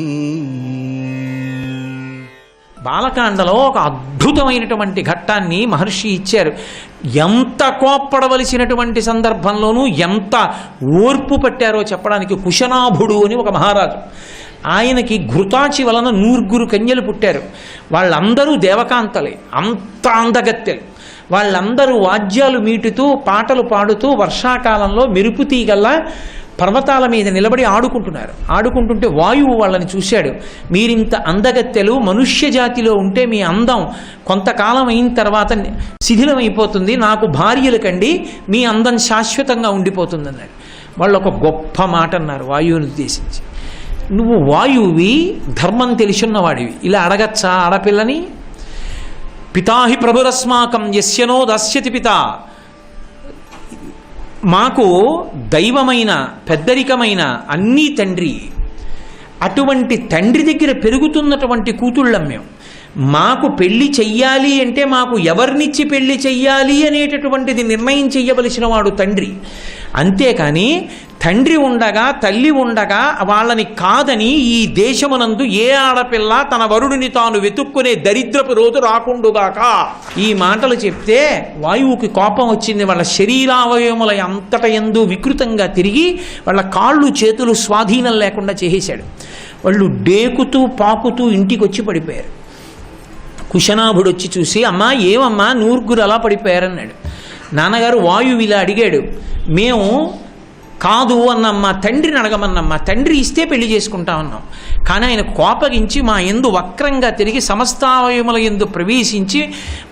బాలకాండలో ఒక అద్భుతమైనటువంటి ఘట్టాన్ని మహర్షి ఇచ్చారు. ఎంత కోప్పడవలసినటువంటి సందర్భంలోనూ ఎంత ఓర్పు పట్టారో చెప్పడానికి. కుశనాభుడు అని ఒక మహారాజు, ఆయనకి ఘృతాచి వలన 100 కన్యలు పుట్టారు. వాళ్ళందరూ దేవకాంతలే, అంత అందగత్తెలు. వాళ్ళందరూ వాద్యాలు మీటుతూ పాటలు పాడుతూ వర్షాకాలంలో మెరుపు తీగల్లా పర్వతాల మీద నిలబడి ఆడుకుంటున్నారు. ఆడుకుంటుంటే వాయువు వాళ్ళని చూశాడు. మీరింత అందగత్తెలు మనుష్య జాతిలో ఉంటే మీ అందం కొంతకాలం అయిన తర్వాత శిథిలమైపోతుంది, నాకు భార్యలు కండి, మీ అందం శాశ్వతంగా ఉండిపోతుంది అన్నాడు. వాళ్ళు ఒక గొప్ప మాట అన్నారు వాయువుని ఉద్దేశించి. నువ్వు వాయువువి, ధర్మం తెలిసిన్నవాడివి, ఇలా అడగచ్చా ఆడపిల్లని? పితాహి ప్రభురస్మాకం యస్యనో దాస్యతి పిత. మాకు దైవమైన పెద్దరికమైన అన్నీ తండ్రి. అటువంటి తండ్రి దగ్గర పెరుగుతున్నటువంటి కూతుళ్ళం మేము. మాకు పెళ్లి చెయ్యాలి అంటే మాకు ఎవరినిచ్చి పెళ్లి చెయ్యాలి అనేటటువంటిది నిర్ణయం చెయ్యవలసిన వాడు తండ్రి. అంతేకాని తండ్రి ఉండగా తల్లి ఉండగా వాళ్ళని కాదని ఈ దేశమునందు ఏ ఆడపిల్ల తన వరుడిని తాను వెతుక్కునే దరిద్రపు రోజు రాకుండుగాక. ఈ మాటలు చెప్తే వాయువుకి కోపం వచ్చింది. వాళ్ళ శరీరావయవముల అంతట యందు వికృతంగా తిరిగి వాళ్ళ కాళ్ళు చేతులు స్వాధీనం లేకుండా చేసేశాడు. వాళ్ళు డేకుతూ పాకుతూ ఇంటికి వచ్చి పడిపోయారు. కుశనాభుడు వచ్చి చూసి, అమ్మా ఏమమ్మా 100 అలా పడిపోయారన్నాడు. నాన్నగారు వాయువు ఇలా అడిగాడు. మేము కాదు అన్నమ్మా, తండ్రిని అడగమన్నమ్మా, తండ్రి ఇస్తే పెళ్లి చేసుకుంటామన్నాం. కానీ ఆయన కోపగించి మా యందు వక్రంగా తిరిగి సమస్తావయముల యందు ప్రవేశించి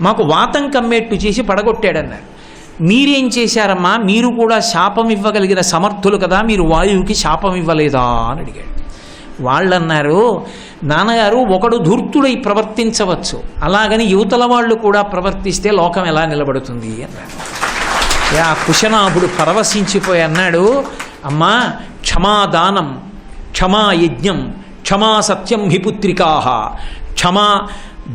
మాకు వాతం కమ్మేట్టు చేసి పడగొట్టాడన్నారు. మీరేం చేశారమ్మా? మీరు కూడా శాపం ఇవ్వగలిగిన సమర్థులు కదా, మీరు వాయువుకి శాపం ఇవ్వలేదా అని అడిగాడు. వాళ్ళన్నారు, నాన్నగారు ఒకడు ధూర్తుడై ప్రవర్తించవచ్చు, అలాగని యువతల వాళ్ళు కూడా ప్రవర్తిస్తే లోకం ఎలా నిలబడుతుంది అన్నాడు. ఆ కుశనాభుడు పరవశించిపోయి అన్నాడు, అమ్మా క్షమాదానం, క్షమా యజ్ఞం, క్షమా సత్యం హి పుత్రికాః, క్షమా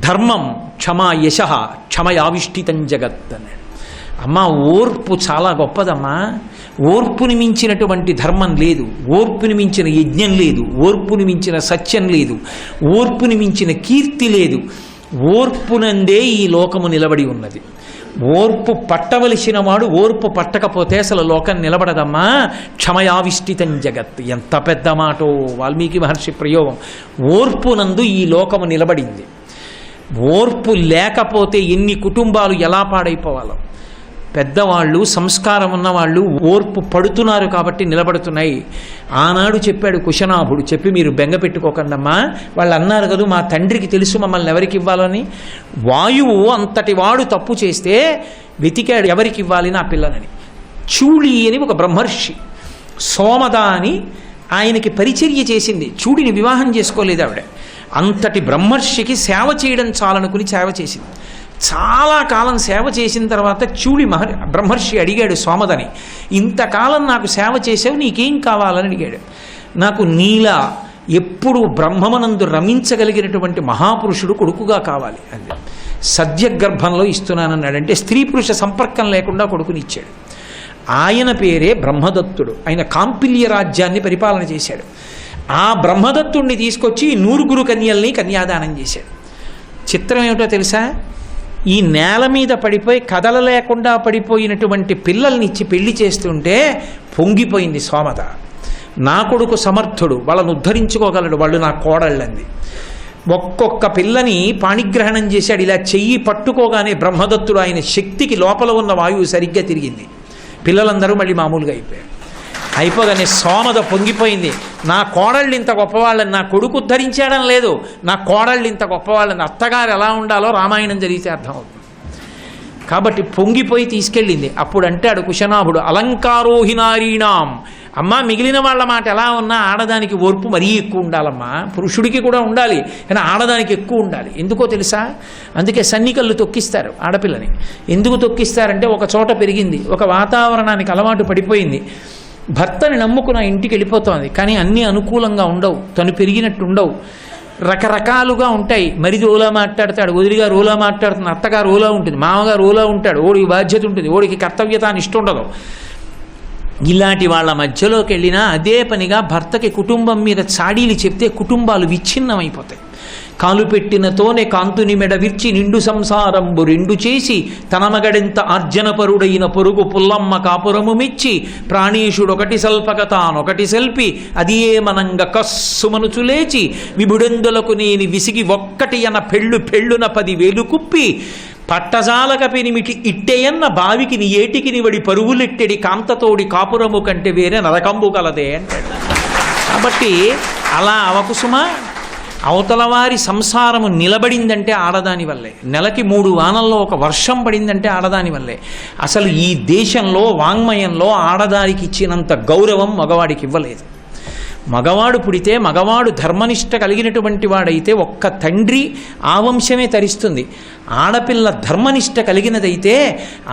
ధర్మం, క్షమా యశః, క్షమయావిష్ఠితం జగత్ అన్నాడు. అమ్మా ఓర్పు చాలా గొప్పదమ్మా. ఓర్పుని మించినటువంటి ధర్మం లేదు, ఓర్పుని మించిన యజ్ఞం లేదు, ఓర్పుని మించిన సత్యం లేదు, ఓర్పుని మించిన కీర్తి లేదు. ఓర్పునందే ఈ లోకము నిలబడి ఉన్నది. ఓర్పు పట్టవలసిన వాడు ఓర్పు పట్టకపోతే అసలు లోకం నిలబడదమ్మా. క్షమయావిష్ఠితం జగత్, ఎంత పెద్ద మాటో వాల్మీకి మహర్షి ప్రయోగం. ఓర్పునందు ఈ లోకము నిలబడింది. ఓర్పు లేకపోతే ఎన్ని కుటుంబాలు ఎలా పాడైపోవాలో. పెద్దవాళ్ళు సంస్కారం ఉన్నవాళ్ళు ఓర్పు పడుతున్నారు కాబట్టి నిలబడుతున్నాయి. ఆనాడు చెప్పాడు కుశనాభుడు, చెప్పి మీరు బెంగ పెట్టుకోకండమ్మా. వాళ్ళు అన్నారు కదా, మా తండ్రికి తెలుసు మమ్మల్ని ఎవరికి ఇవ్వాలని. వాయువు అంతటి వాడు తప్పు చేస్తే వెతికాడు ఎవరికి ఇవ్వాలి నా పిల్లలని. చూళి అని ఒక బ్రహ్మర్షి, సోమద అని ఆయనకి పరిచర్య చేసింది. చూడిని వివాహం చేసుకోలేదు ఆవిడ. అంతటి బ్రహ్మర్షికి సేవ చేయడం చాలనుకుని సేవ చేసింది. చాలా కాలం సేవ చేసిన తర్వాత చూడి బ్రహ్మర్షి అడిగాడు సోమదని, ఇంతకాలం నాకు సేవ చేసావు, నీకేం కావాలని అడిగాడు. నాకు నీలా ఎప్పుడు బ్రహ్మమనందు రమించగలిగినటువంటి మహాపురుషుడు కొడుకుగా కావాలి అంది. సద్యగర్భంలో ఇస్తున్నానన్నాడు. అంటే స్త్రీ పురుష సంపర్కం లేకుండా కొడుకునిచ్చాడు. ఆయన పేరే బ్రహ్మదత్తుడు. ఆయన కాంపిల్య రాజ్యాన్ని పరిపాలన చేశాడు. ఆ బ్రహ్మదత్తుడిని తీసుకొచ్చి 100 కన్యల్ని కన్యాదానం చేశాడు. చిత్రం ఏమిటో తెలుసా? ఈ నేల మీద పడిపోయి కదలలేకుండా పడిపోయినటువంటి పిల్లల్ని ఇచ్చి పెళ్లి చేస్తుంటే పొంగిపోయింది సోమద. నా కొడుకు సమర్థుడు, వాళ్ళను ఉద్ధరించుకోగలడు, వాళ్ళు నా కోడళ్ళంది. ఒక్కొక్క పిల్లని పాణిగ్రహణం చేశాడు. ఇలా చెయ్యి పట్టుకోగానే బ్రహ్మదత్తుడు ఆయన శక్తికి లోపల ఉన్న వాయువు సరిగ్గా తిరిగింది. పిల్లలందరూ మళ్ళీ మామూలుగా అయిపోయారు. అయిపోగానే సోమద పొంగిపోయింది. నా కోడళ్ళు ఇంత గొప్పవాళ్ళని, నా కొడుకు ఉద్ధరించాడని లేదు, నా కోడళ్ళు ఇంత గొప్పవాళ్ళని. అత్తగారు ఎలా ఉండాలో రామాయణం జరిగితే అర్థమవుతుంది. కాబట్టి పొంగిపోయి తీసుకెళ్ళింది. అప్పుడు అంటాడు కుశనాభుడు, అలంకారోహి నారీణాం. అమ్మా మిగిలిన వాళ్ళ మాట ఎలా ఉన్నా ఆడదానికి ఓర్పు మరీ ఎక్కువ ఉండాలమ్మా. పురుషుడికి కూడా ఉండాలి, కానీ ఆడదానికి ఎక్కువ ఉండాలి. ఎందుకో తెలుసా? అందుకే సన్నికళ్ళు తొక్కిస్తారు ఆడపిల్లని. ఎందుకు తొక్కిస్తారంటే ఒక చోట పెరిగింది, ఒక వాతావరణానికి అలవాటు పడిపోయింది, భర్తని నమ్ముకున్న ఇంటికి వెళ్ళిపోతుంది. కానీ అన్నీ అనుకూలంగా ఉండవు, తను పెరిగినట్టు ఉండవు, రకరకాలుగా ఉంటాయి. మరిది ఓలా మాట్లాడతాడు, వదిలిగారు ఓలా మాట్లాడుతుంది, అత్తగారు ఓలా ఉంటుంది, మామగారు ఓలా ఉంటాడు, ఓడికి బాధ్యత ఉంటుంది, ఓడికి కర్తవ్యత అని ఇష్టం ఉండదు. ఇలాంటి వాళ్ళ మధ్యలోకి వెళ్ళినా అదే పనిగా భర్తకి కుటుంబం మీద చాడీలు చెప్తే కుటుంబాలు విచ్ఛిన్నమైపోతాయి. కాలు పెట్టినతోనే కాంతుని మెడ విర్చి నిండు సంసారంబు రెండు చేసి తన మగడెంత ఆర్జనపరుడైన పొరుగు పుల్లమ్మ కాపురము మెచ్చి ప్రాణేశుడొకటి సల్పక తానొకటి సెల్పి అది ఏమనంగ కస్సుమనుచు లేచి విభుడెందులకు నేని విసిగి ఒక్కటి అన పెళ్ళున 10,000 కుప్పి పట్టజాలక పెనిమిటి ఇట్టెయన్న బావికి నీ ఏటికి నివడి పరువులెట్టెడి కాంతతోడి కాపురము కంటే వేరే నరకంబు కలదే అంటాడు. కాబట్టి అలా అవకుసుమా అవతల వారి సంసారము నిలబడిందంటే ఆడదాని వల్లే, నెలకి 3 వానల్లో ఒక వర్షం పడిందంటే ఆడదాని వల్లే. అసలు ఈ దేశంలో వాంగ్మయంలో ఆడదానికి ఇచ్చినంత గౌరవం మగవాడికి ఇవ్వలేదు. మగవాడు పుడితే మగవాడు ధర్మనిష్ట కలిగినటువంటి వాడైతే ఒక్క తండ్రి ఆ వంశమే తరిస్తుంది. ఆడపిల్ల ధర్మనిష్ట కలిగినదైతే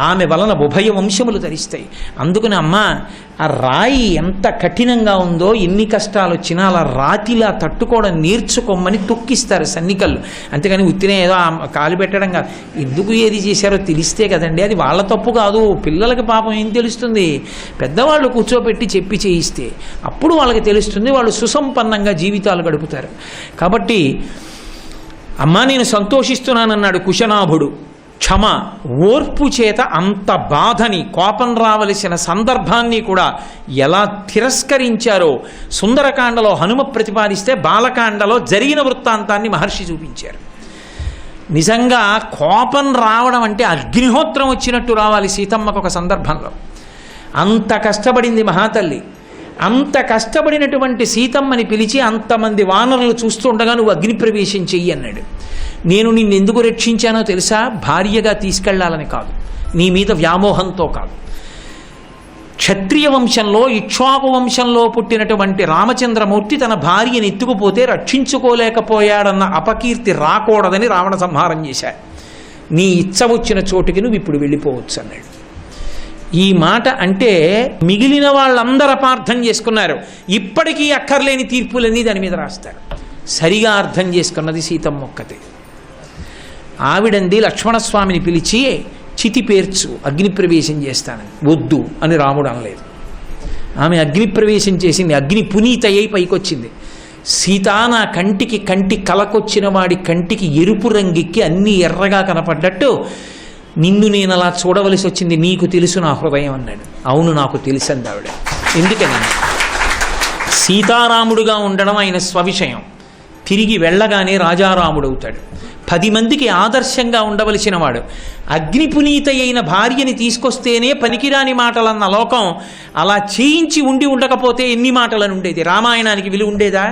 ఆమె వలన ఉభయ వంశములు తరిస్తాయి. అందుకని అమ్మ ఆ రాయి ఎంత కఠినంగా ఉందో, ఎన్ని కష్టాలు వచ్చినా అలా రాతిలా తట్టుకోవడం నేర్చుకోమని తొక్కిస్తారు సన్నికళ్ళు. అంతేగాని ఉత్తినే ఏదో కాలు పెట్టడం కాదు. ఎందుకు ఏది చేశారో తెలిస్తే కదండి, అది వాళ్ళ తప్పు కాదు. పిల్లలకి పాపం ఏం తెలుస్తుంది? పెద్దవాళ్ళు కూర్చోబెట్టి చెప్పి చేయిస్తే అప్పుడు వాళ్ళకి తెలుస్తుంది, వాళ్ళు సుసంపన్నంగా జీవితాలు గడుపుతారు. కాబట్టి అమ్మా నేను సంతోషిస్తున్నానన్నాడు కుశనాభుడు. క్షమ ఓర్పు చేత అంత బాధని, కోపం రావలసిన సందర్భాన్ని కూడా ఎలా తిరస్కరించారో సుందరకాండలో హనుమ ప్రతిపాదిస్తే బాలకాండలో జరిగిన వృత్తాంతాన్ని మహర్షి చూపించారు. నిజంగా కోపం రావడం అంటే అగ్నిహోత్రం వచ్చినట్టు రావాలి సీతమ్మకు ఒక సందర్భంలో. అంత కష్టపడింది మహాతల్లి. అంత కష్టపడినటువంటి సీతమ్మని పిలిచి అంతమంది వానరులు చూస్తుండగా నువ్వు అగ్నిప్రవేశం చెయ్యి అన్నాడు. నేను నిన్ను ఎందుకు రక్షించానో తెలుసా? భార్యగా తీసుకెళ్లాలని కాదు, నీ మీద వ్యామోహంతో కాదు. క్షత్రియ వంశంలో ఇక్ష్వాకు వంశంలో పుట్టినటువంటి రామచంద్రమూర్తి తన భార్యను ఎత్తుకుపోతే రక్షించుకోలేకపోయాడన్న అపకీర్తి రాకూడదని రావణ సంహారం చేశాడు. నీ ఇచ్చ వచ్చిన చోటుకి నువ్వు ఇప్పుడు వెళ్ళిపోవచ్చు అన్నాడు. ఈ మాట అంటే మిగిలిన వాళ్ళందరూ అపార్థం చేసుకున్నారు. ఇప్పటికీ అక్కర్లేని తీర్పులన్నీ దాని మీద రాస్తారు. సరిగా అర్థం చేసుకున్నది సీతమ్మ ఒక్కతే. ఆవిడంది లక్ష్మణస్వామిని పిలిచి చితి పేర్చు, అగ్నిప్రవేశం చేస్తానని. వద్దు అని రాముడు అనలేదు. ఆమె అగ్నిప్రవేశం చేసింది, అగ్ని పునీతయ్యి పైకొచ్చింది. సీత నా కంటికి కంటి కలకొచ్చిన వాడి కంటికి ఎరుపు రంగెక్కి అన్నీ ఎర్రగా కనపడ్డట్టు నిన్ను నేను అలా చూడవలసి వచ్చింది. నీకు తెలుసు నా హృదయం అన్నాడు. అవును నాకు తెలుసంది ఆవిడ. ఎందుకని? సీతారాముడుగా ఉండడం ఆయన స్వవిషయం. తిరిగి వెళ్ళగానే రాజారాముడవుతాడు. 10 మందికి ఆదర్శంగా ఉండవలసిన వాడు. అగ్నిపునీత అయిన భార్యని తీసుకొస్తేనే పనికిరాని మాటలన్న లోకం అలా చేయించి ఉండకపోతే ఎన్ని మాటలను ఉండేది? రామాయణానికి విలువ ఉండేదా?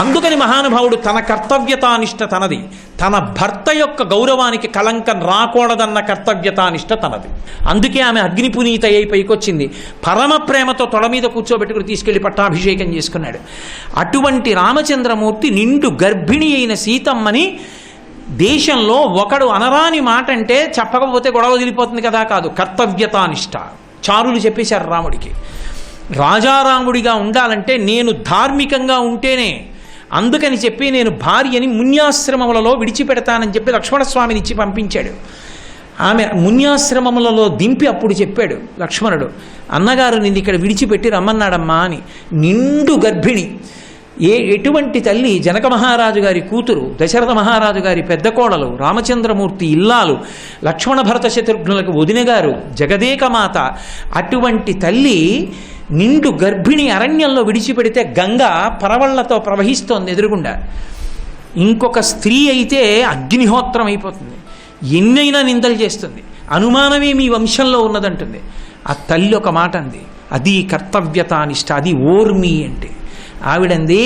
అందుకని మహానుభావుడు తన కర్తవ్యతానిష్ట తనది, తన భర్త యొక్క గౌరవానికి కళంకం రాకూడదన్న కర్తవ్యతానిష్ట తనది. అందుకే ఆమె అగ్నిపునీత అయి పైకొచ్చింది. పరమ ప్రేమతో తొడ మీద కూర్చోబెట్టుకుని తీసుకెళ్లి పట్టాభిషేకం చేసుకున్నాడు. అటువంటి రామచంద్రమూర్తి నిండు గర్భిణి అయిన సీతమ్మని దేశంలో ఒకడు అనరాని మాట అంటే చెప్పకపోతే గొడవ వదిలిపోతుంది కదా, కాదు, కర్తవ్యతానిష్ట. చారులు చెప్పేశారు రాముడికి. రాజారాముడిగా ఉండాలంటే నేను ధార్మికంగా ఉంటేనే, అందుకని చెప్పి నేను భార్యని మున్యాశ్రమములలో విడిచిపెడతానని చెప్పి లక్ష్మణస్వామిని ఇచ్చి పంపించాడు. ఆమె మున్యాశ్రమములలో దింపి అప్పుడు చెప్పాడు లక్ష్మణుడు, అన్నగారు నిన్ను ఇక్కడ విడిచిపెట్టి రమ్మన్నాడమ్మా అని. నిండు గర్భిణి. ఎటువంటి తల్లి? జనక మహారాజు గారి కూతురు, దశరథ మహారాజు గారి పెద్ద కోడలు, రామచంద్రమూర్తి ఇల్లాలు, లక్ష్మణ భరత శత్రుఘ్నులకు వదినగారు, జగదేకమాత. అటువంటి తల్లి నిండు గర్భిణి అరణ్యంలో విడిచిపెడితే గంగ పరవళ్లతో ప్రవహిస్తోంది ఎదురుగుండా. ఇంకొక స్త్రీ అయితే అగ్నిహోత్రం అయిపోతుంది, ఎన్నైనా నిందలు చేస్తుంది, అనుమానమే మీ వంశంలో ఉన్నదంటుంది. ఆ తల్లి ఒక మాట అంది, అది కర్తవ్యతానిష్ట, అది ఓర్మి అంటే. ఆవిడంది,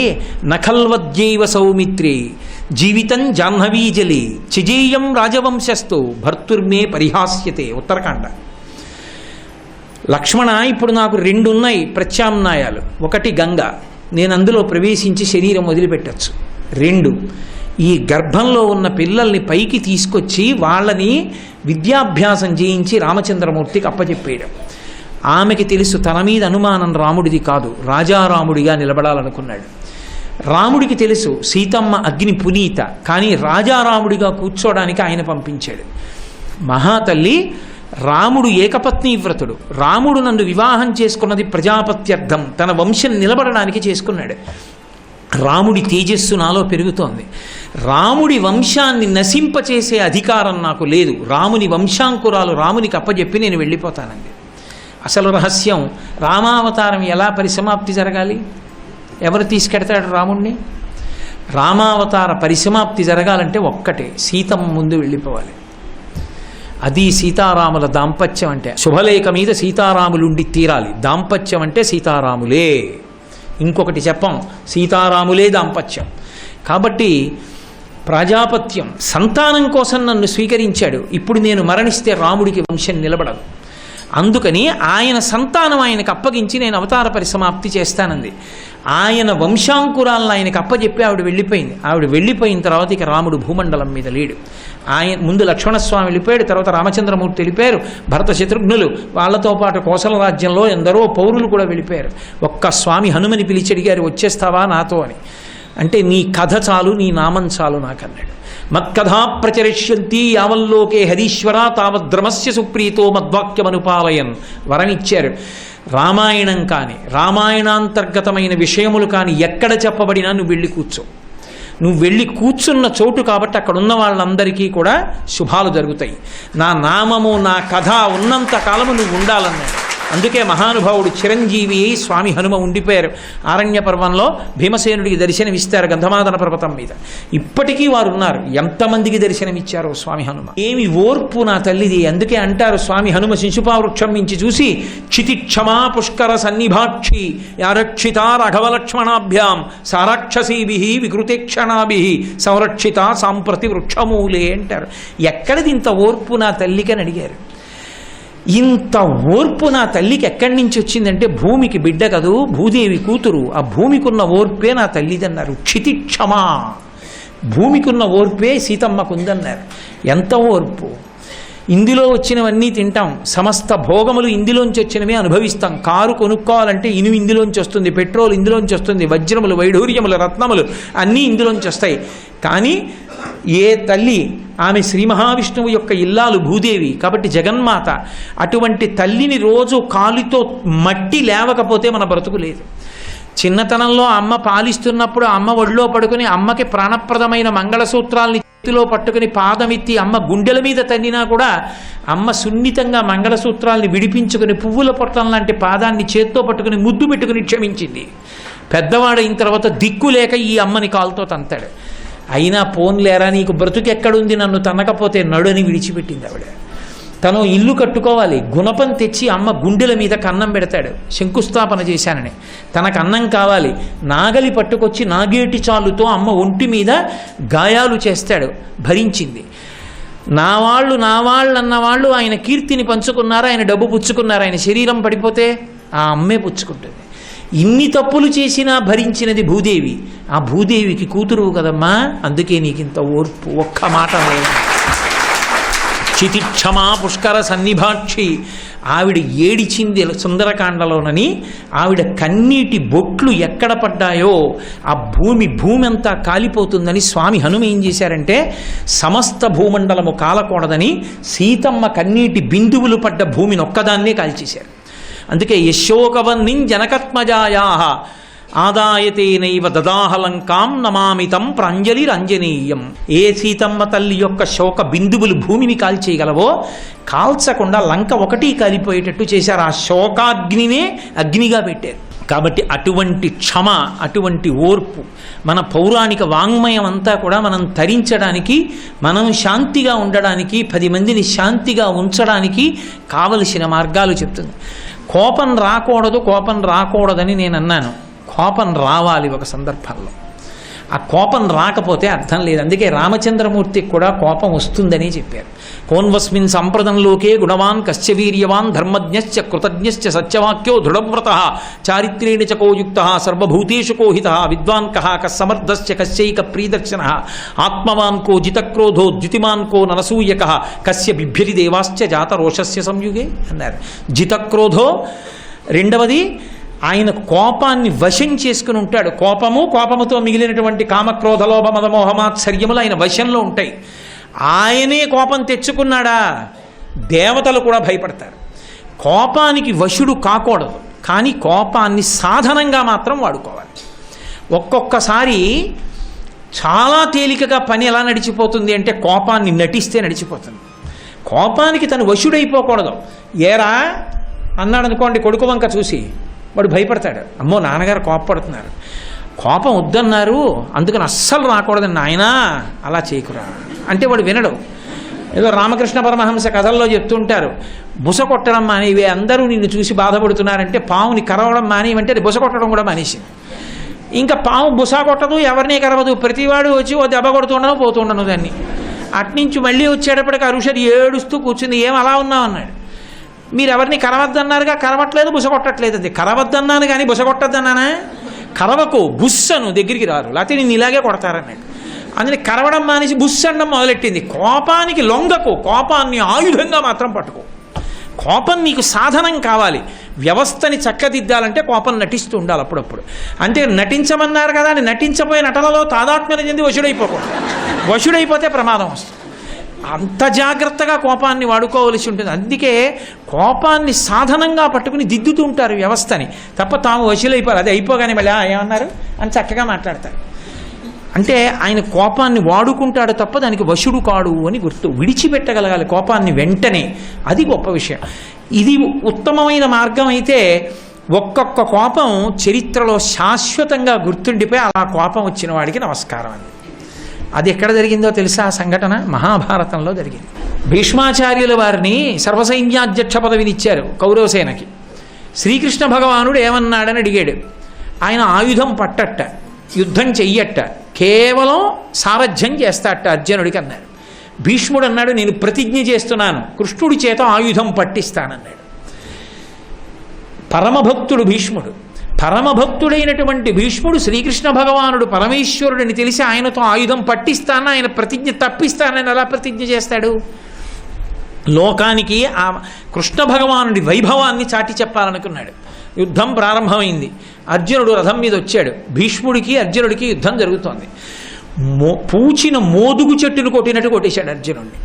నఖల్వద్యైవ సౌమిత్రే జీవితం జాహ్నవీజలి చిజేయం రాజవంశస్థు భర్తుర్మే పరిహాస్యతే. ఉత్తరకాండ. లక్ష్మణ, ఇప్పుడు నాకు 2 ఉన్నాయి ప్రత్యామ్నాయాలు. ఒకటి గంగ, నేను అందులో ప్రవేశించి శరీరం వదిలిపెట్టచ్చు. 2, ఈ గర్భంలో ఉన్న పిల్లల్ని పైకి తీసుకొచ్చి వాళ్ళని విద్యాభ్యాసం చేయించి రామచంద్రమూర్తికి అప్పచెప్పేయడం. ఆమెకి తెలుసు తన మీద అనుమానం రాముడిది కాదు, రాజారాముడిగా నిలబడాలనుకున్నాడు. రాముడికి తెలుసు సీతమ్మ అగ్ని పునీత, కానీ రాజారాముడిగా కూర్చోడానికి ఆయన పంపించాడు. మహాతల్లి, రాముడు ఏకపత్ని వ్రతుడు. రాముడు నన్ను వివాహం చేసుకున్నది ప్రజాపత్యర్థం, తన వంశం నిలబడడానికి చేసుకున్నాడు. రాముడి తేజస్సు నాలో పెరుగుతోంది. రాముడి వంశాన్ని నశింపచేసే అధికారం నాకు లేదు. రాముని వంశాంకురాలు రామునికి అప్పచెప్పి నేను వెళ్ళిపోతానండి. అసలు రహస్యం, రామావతారం ఎలా పరిసమాప్తి జరగాలి? ఎవరు తీసుకెడతాడు రాముణ్ణి? రామావతార పరిసమాప్తి జరగాలంటే ఒక్కటే, సీతమ్మ ముందు వెళ్ళిపోవాలి. అది సీతారాముల దాంపత్యం అంటే. శుభలేఖ మీద సీతారాములుండి తీరాలి. దాంపత్యం అంటే సీతారాములే, ఇంకొకటి చెప్పం. సీతారాములే దాంపత్యం. కాబట్టి ప్రజాపత్యం, సంతానం కోసం నన్ను స్వీకరించాడు. ఇప్పుడు నేను మరణిస్తే రాముడికి వంశం నిలబడదు. అందుకని ఆయన సంతానం ఆయనకు అప్పగించి నేను అవతార పరిసమాప్తి చేస్తానంది. ఆయన వంశాంకురాలను ఆయనకు అప్పచెప్పి ఆవిడ వెళ్ళిపోయింది. ఆవిడ వెళ్ళిపోయిన తర్వాత ఇక రాముడు భూమండలం మీద లేడు. ఆయన ముందు లక్ష్మణస్వామి వెళ్ళిపోయాడు, తర్వాత రామచంద్రమూర్తి వెళ్ళిపోయారు, భరత శత్రుఘ్నులు, వాళ్ళతో పాటు కోసల రాజ్యంలో ఎందరో పౌరులు కూడా వెళ్ళిపోయారు. ఒక్క స్వామి హనుమని పిలిచి అడిగారు, వచ్చేస్తావా నాతో అని. అంటే నీ కథ చాలు, నీ నామం చాలు నాకన్నాడు. మత్కథా ప్రచరిష్యంతి యావల్లోకే హరీశ్వర తావద్రమస్య సుప్రీతో మద్వాక్యమనుపాలయన్ వరమిచ్చారు. రామాయణం కానీ రామాయణాంతర్గతమైన విషయములు కానీ ఎక్కడ చెప్పబడినా నువ్వు వెళ్ళి కూర్చో. నువ్వు వెళ్ళి కూర్చున్న చోటు కాబట్టి అక్కడ ఉన్న వాళ్ళందరికీ కూడా శుభాలు జరుగుతాయి. నా నామము నా కథ ఉన్నంత కాలము నువ్వు ఉండాలన్నాడు. అందుకే మహానుభావుడు చిరంజీవి స్వామి హనుమ ఉండిపోయారు. ఆరణ్య పర్వంలో భీమసేనుడికి దర్శనమిస్తారు గంధమాదన పర్వతం మీద. ఇప్పటికీ వారు ఉన్నారు. ఎంతమందికి దర్శనమిచ్చారో స్వామి హనుమ. ఏమి ఓర్పు నా తల్లిది. అందుకే అంటారు స్వామి హనుమ శిశుపావృక్షం నుంచి చూసి, క్షితిక్షమా పుష్కర సన్నిభాక్షి యారక్షిత రాఘవలక్ష్మణాభ్యాం సారాక్షసీభి వికృతేక్షణాభి సంరక్షిత సాంప్రతి వృక్షమూలే అంటారు. ఎక్కడిది ఇంత ఓర్పు నా తల్లికి అని అడిగారు. ఇంత ఓర్పు నా తల్లికి ఎక్కడి నుంచి వచ్చిందంటే, భూమికి బిడ్డ కదూ, భూదేవి కూతురు, ఆ భూమికున్న ఓర్పే నా తల్లిదన్నారు. క్షితిక్షమా, భూమికున్న ఓర్పే సీతమ్మకుందన్నారు. ఎంత ఓర్పు! ఇందులో వచ్చినవన్నీ తింటాం, సమస్త భోగములు ఇందులోంచి వచ్చినవే అనుభవిస్తాం. కారు కొనుక్కోవాలంటే ఇనుము ఇందులోంచి వస్తుంది, పెట్రోల్ ఇందులోంచి వస్తుంది, వజ్రములు వైఢూర్యములు రత్నములు అన్నీ ఇందులోంచి వస్తాయి. కానీ ఏ తల్లి, ఆమె శ్రీ మహావిష్ణువు యొక్క ఇల్లాలు భూదేవి కాబట్టి జగన్మాత, అటువంటి తల్లిని రోజు కాలితో మట్టి లేవకపోతే మన బ్రతుకు లేదు. చిన్నతనంలో అమ్మ పాలిస్తున్నప్పుడు అమ్మ ఒళ్ళో పడుకుని అమ్మకి ప్రాణప్రదమైన మంగళసూత్రాలని చేతిలో పట్టుకుని పాదమెత్తి అమ్మ గుండెల మీద తన్నినా కూడా అమ్మ సున్నితంగా మంగళసూత్రాలని విడిపించుకుని పువ్వుల పొట్టం లాంటి పాదాన్ని చేత్తో పట్టుకుని ముద్దు పెట్టుకుని క్షమించింది. పెద్దవాడైన తర్వాత దిక్కు లేక ఈ అమ్మని కాలుతో తంతాడు. అయినా పోన్లేరా, నీకు బ్రతుకెక్కడుంది, నన్ను తన్నకపోతే నడుని విడిచిపెట్టింది ఆవిడ. తను ఇల్లు కట్టుకోవాలి, గుణపం తెచ్చి అమ్మ గుండెల మీద కన్నం పెడతాడు శంకుస్థాపన చేశానని. తనకు అన్నం కావాలి, నాగలి పట్టుకొచ్చి నాగేటి చాలుతో అమ్మ ఒంటి మీద గాయాలు చేస్తాడు, భరించింది. నా వాళ్ళు అన్నవాళ్ళు ఆయన కీర్తిని పంచుకున్నారు, ఆయన డబ్బు పుచ్చుకున్నారు. ఆయన శరీరం పడిపోతే ఆ అమ్మే పుచ్చుకుంటుంది. ఇన్ని తప్పులు చేసినా భరించినది భూదేవి. ఆ భూదేవికి కూతురు కదమ్మా, అందుకే నీకింత ఓర్పు. ఒక్క మాట లేదు. క్షితిక్షమా పుష్కర సన్నిభాక్షి, ఆవిడ ఏడిచింది సుందరకాండలోనని. ఆవిడ కన్నీటి బొట్లు ఎక్కడ పడ్డాయో ఆ భూమి అంతా కాలిపోతుందని స్వామి హనుమ ఏం చేశారంటే, సమస్త భూమండలము కాలకూడదని సీతమ్మ కన్నీటి బిందువులు పడ్డ భూమిని ఒక్కదాన్నే కాల్చేశారు. అందుకే యశోకవన్నిం జనకత్మజాయా ఆదాయతేనైవ దదాహలంకాం నమామితం ప్రాంజలిరంజనీయం. ఏ సీతమ్మ తల్లి యొక్క శోక బిందువులు భూమిని కాల్చేయగలవో కాల్చకుండా లంక ఒకటి కాలిపోయేటట్టు చేశారు. ఆ శోకాగ్నినే అగ్నిగా పెట్టారు. కాబట్టి అటువంటి క్షమ, అటువంటి ఓర్పు మన పౌరాణిక వాంగ్మయం అంతా కూడా మనం తరించడానికి, మనం శాంతిగా ఉండడానికి, 10 మందిని శాంతిగా ఉంచడానికి కావలసిన మార్గాలు చెప్తుంది. కోపం రాకూడదని నేను అన్నాను. కోపం రావాలి ఒక సందర్భంలో. ఆ కోపం రాకపోతే అర్థం లేదు. అందుకే రామచంద్రమూర్తికి కూడా కోపం వస్తుందని చెప్పారు. కోన్వస్మిన్ సంప్రదంలోకే గుణవాన్ కశ్చ వీర్యవాన్ ధర్మజ్ఞశ్చ కృతజ్ఞశ్చ సత్యవాక్యో దృఢవ్రతః చారిత్రేణ చ కోయుక్తః సర్వభూతేషు కోహితః విద్వాన్ కః కస్సమర్థశ్చ కశ్చైక ప్రియదర్శనః ఆత్మవాన్ కో జితక్రోధో ద్యుతిమాన్ కో నరసూయకః కస్య బిభ్యతి దేవాశ్చ జాతరోషస్య సంయుగే అన్నారు. జితక్రోధో, రెండవది ఆయన కోపాన్ని వశం చేసుకుని ఉంటాడు. కోపముతో మిగిలినటువంటి కామక్రోధ లోభ మద మోహమాత్సర్యములు ఆయన వశంలో ఉంటాయి. ఆయనే కోపం తెచ్చుకున్నాడా, దేవతలు కూడా భయపడతారు. కోపానికి వశుడు కాకూడదు, కానీ కోపాన్ని సాధనంగా మాత్రం వాడుకోవాలి. ఒక్కొక్కసారి చాలా తేలికగా పని ఎలా నడిచిపోతుంది అంటే కోపాన్ని నటిస్తే నడిచిపోతుంది. కోపానికి తను వశుడైపోకూడదు. ఏరా అన్నాడు అనుకోండి కొడుకు వంక చూసి, వాడు భయపడతాడు, అమ్మో నాన్నగారు కోపపడుతున్నారు, కోపం వద్దన్నారు అందుకని అస్సలు రాకూడదు నాయనా అలా చేయకురా అంటే వాడు వినడు. ఏదో రామకృష్ణ పరమహంస కథల్లో చెప్తుంటారు, బుస కొట్టడం మానేవి, అందరూ నిన్ను చూసి బాధపడుతున్నారంటే పావుని కరవడం మానేవంటే అది బుస కొట్టడం కూడా మానేసింది. ఇంకా పాము బుస కొట్టదు, ఎవరినీ కరవదు, ప్రతివాడు వచ్చి ఓ దెబ్బ కొడుతుండను పోతుండను దాన్ని. అట్నుంచి మళ్ళీ వచ్చేటప్పటికి అరుషది ఏడుస్తూ కూర్చుంది, ఏం అలా ఉన్నావు అన్నాడు. మీరు ఎవరిని కరవద్దన్నారుగా, కరవట్లేదు బుస కొట్టట్లేదు. అది కరవద్దన్నాను కానీ బుస కొట్టద్దన్నానా, కరవకు బుస్సను దగ్గరికి రారు లేకపోతే నేను ఇలాగే కొడతారన్నాడు. అందుకని కరవడం మానేసి బుస్స అనడం మొదలెట్టింది. కోపానికి లొంగకు, కోపాన్ని ఆయుధంగా మాత్రం పట్టుకో. కోపం నీకు సాధనం కావాలి. వ్యవస్థని చక్కదిద్దాలంటే కోపం నటిస్తూ ఉండాలి అప్పుడప్పుడు. అంతే నటించమన్నారు కదా అని నటించబోయే నటనలో తాదాత్మ్యం చెంది వశుడైపోకూడదు. వశుడైపోతే ప్రమాదం వస్తుంది. అంత జాగ్రత్తగా కోపాన్ని వాడుకోవలసి ఉంటుంది. అందుకే కోపాన్ని సాధనంగా పట్టుకుని దిద్దుతూ ఉంటారు వ్యవస్థని, తప్ప తాము వశులైపోరు. అది అయిపోగానే మళ్ళీ ఏమన్నారు అని చక్కగా మాట్లాడతారు. అంటే ఆయన కోపాన్ని వాడుకుంటాడు తప్ప దానికి వశుడు కాడు అని గుర్తు. విడిచిపెట్టగలగాలి కోపాన్ని వెంటనే, అది గొప్ప విషయం. ఇది ఉత్తమమైన మార్గం అయితే ఒక్కొక్క కోపం చరిత్రలో శాశ్వతంగా గుర్తుండిపోయి అలా కోపం వచ్చిన వాడికి నమస్కారం అంది. అది ఎక్కడ జరిగిందో తెలుసా ఆ సంఘటన? మహాభారతంలో జరిగింది. భీష్మాచార్యుల వారిని సర్వసైన్యాధ్యక్ష పదవినిచ్చారు కౌరవసేనకి. శ్రీకృష్ణ భగవానుడు ఏమన్నాడని అడిగాడు. ఆయన ఆయుధం పట్టట్ట, యుద్ధం చెయ్యట్ట, కేవలం సారథ్యం చేస్తాట అర్జునుడికి అన్నారు. భీష్ముడు అన్నాడు, నేను ప్రతిజ్ఞ చేస్తున్నాను కృష్ణుడి చేత ఆయుధం పట్టిస్తానన్నాడు. పరమభక్తుడు భీష్ముడు. పరమభక్తుడైనటువంటి భీష్ముడు శ్రీకృష్ణ భగవానుడు పరమేశ్వరుడిని తెలిసి ఆయనతో ఆయుధం పట్టిస్తానని, ఆయన ప్రతిజ్ఞ తప్పిస్తానని ఎలా ప్రతిజ్ఞ చేస్తాడు? లోకానికి ఆ కృష్ణ భగవానుడి వైభవాన్ని చాటి చెప్పాలనుకున్నాడు. యుద్ధం ప్రారంభమైంది. అర్జునుడు రథం మీద వచ్చాడు. భీష్ముడికి అర్జునుడికి యుద్ధం జరుగుతోంది. పూచిన మోదుగు చెట్టును కొట్టినట్టు కొట్టేశాడు అర్జునుడిని.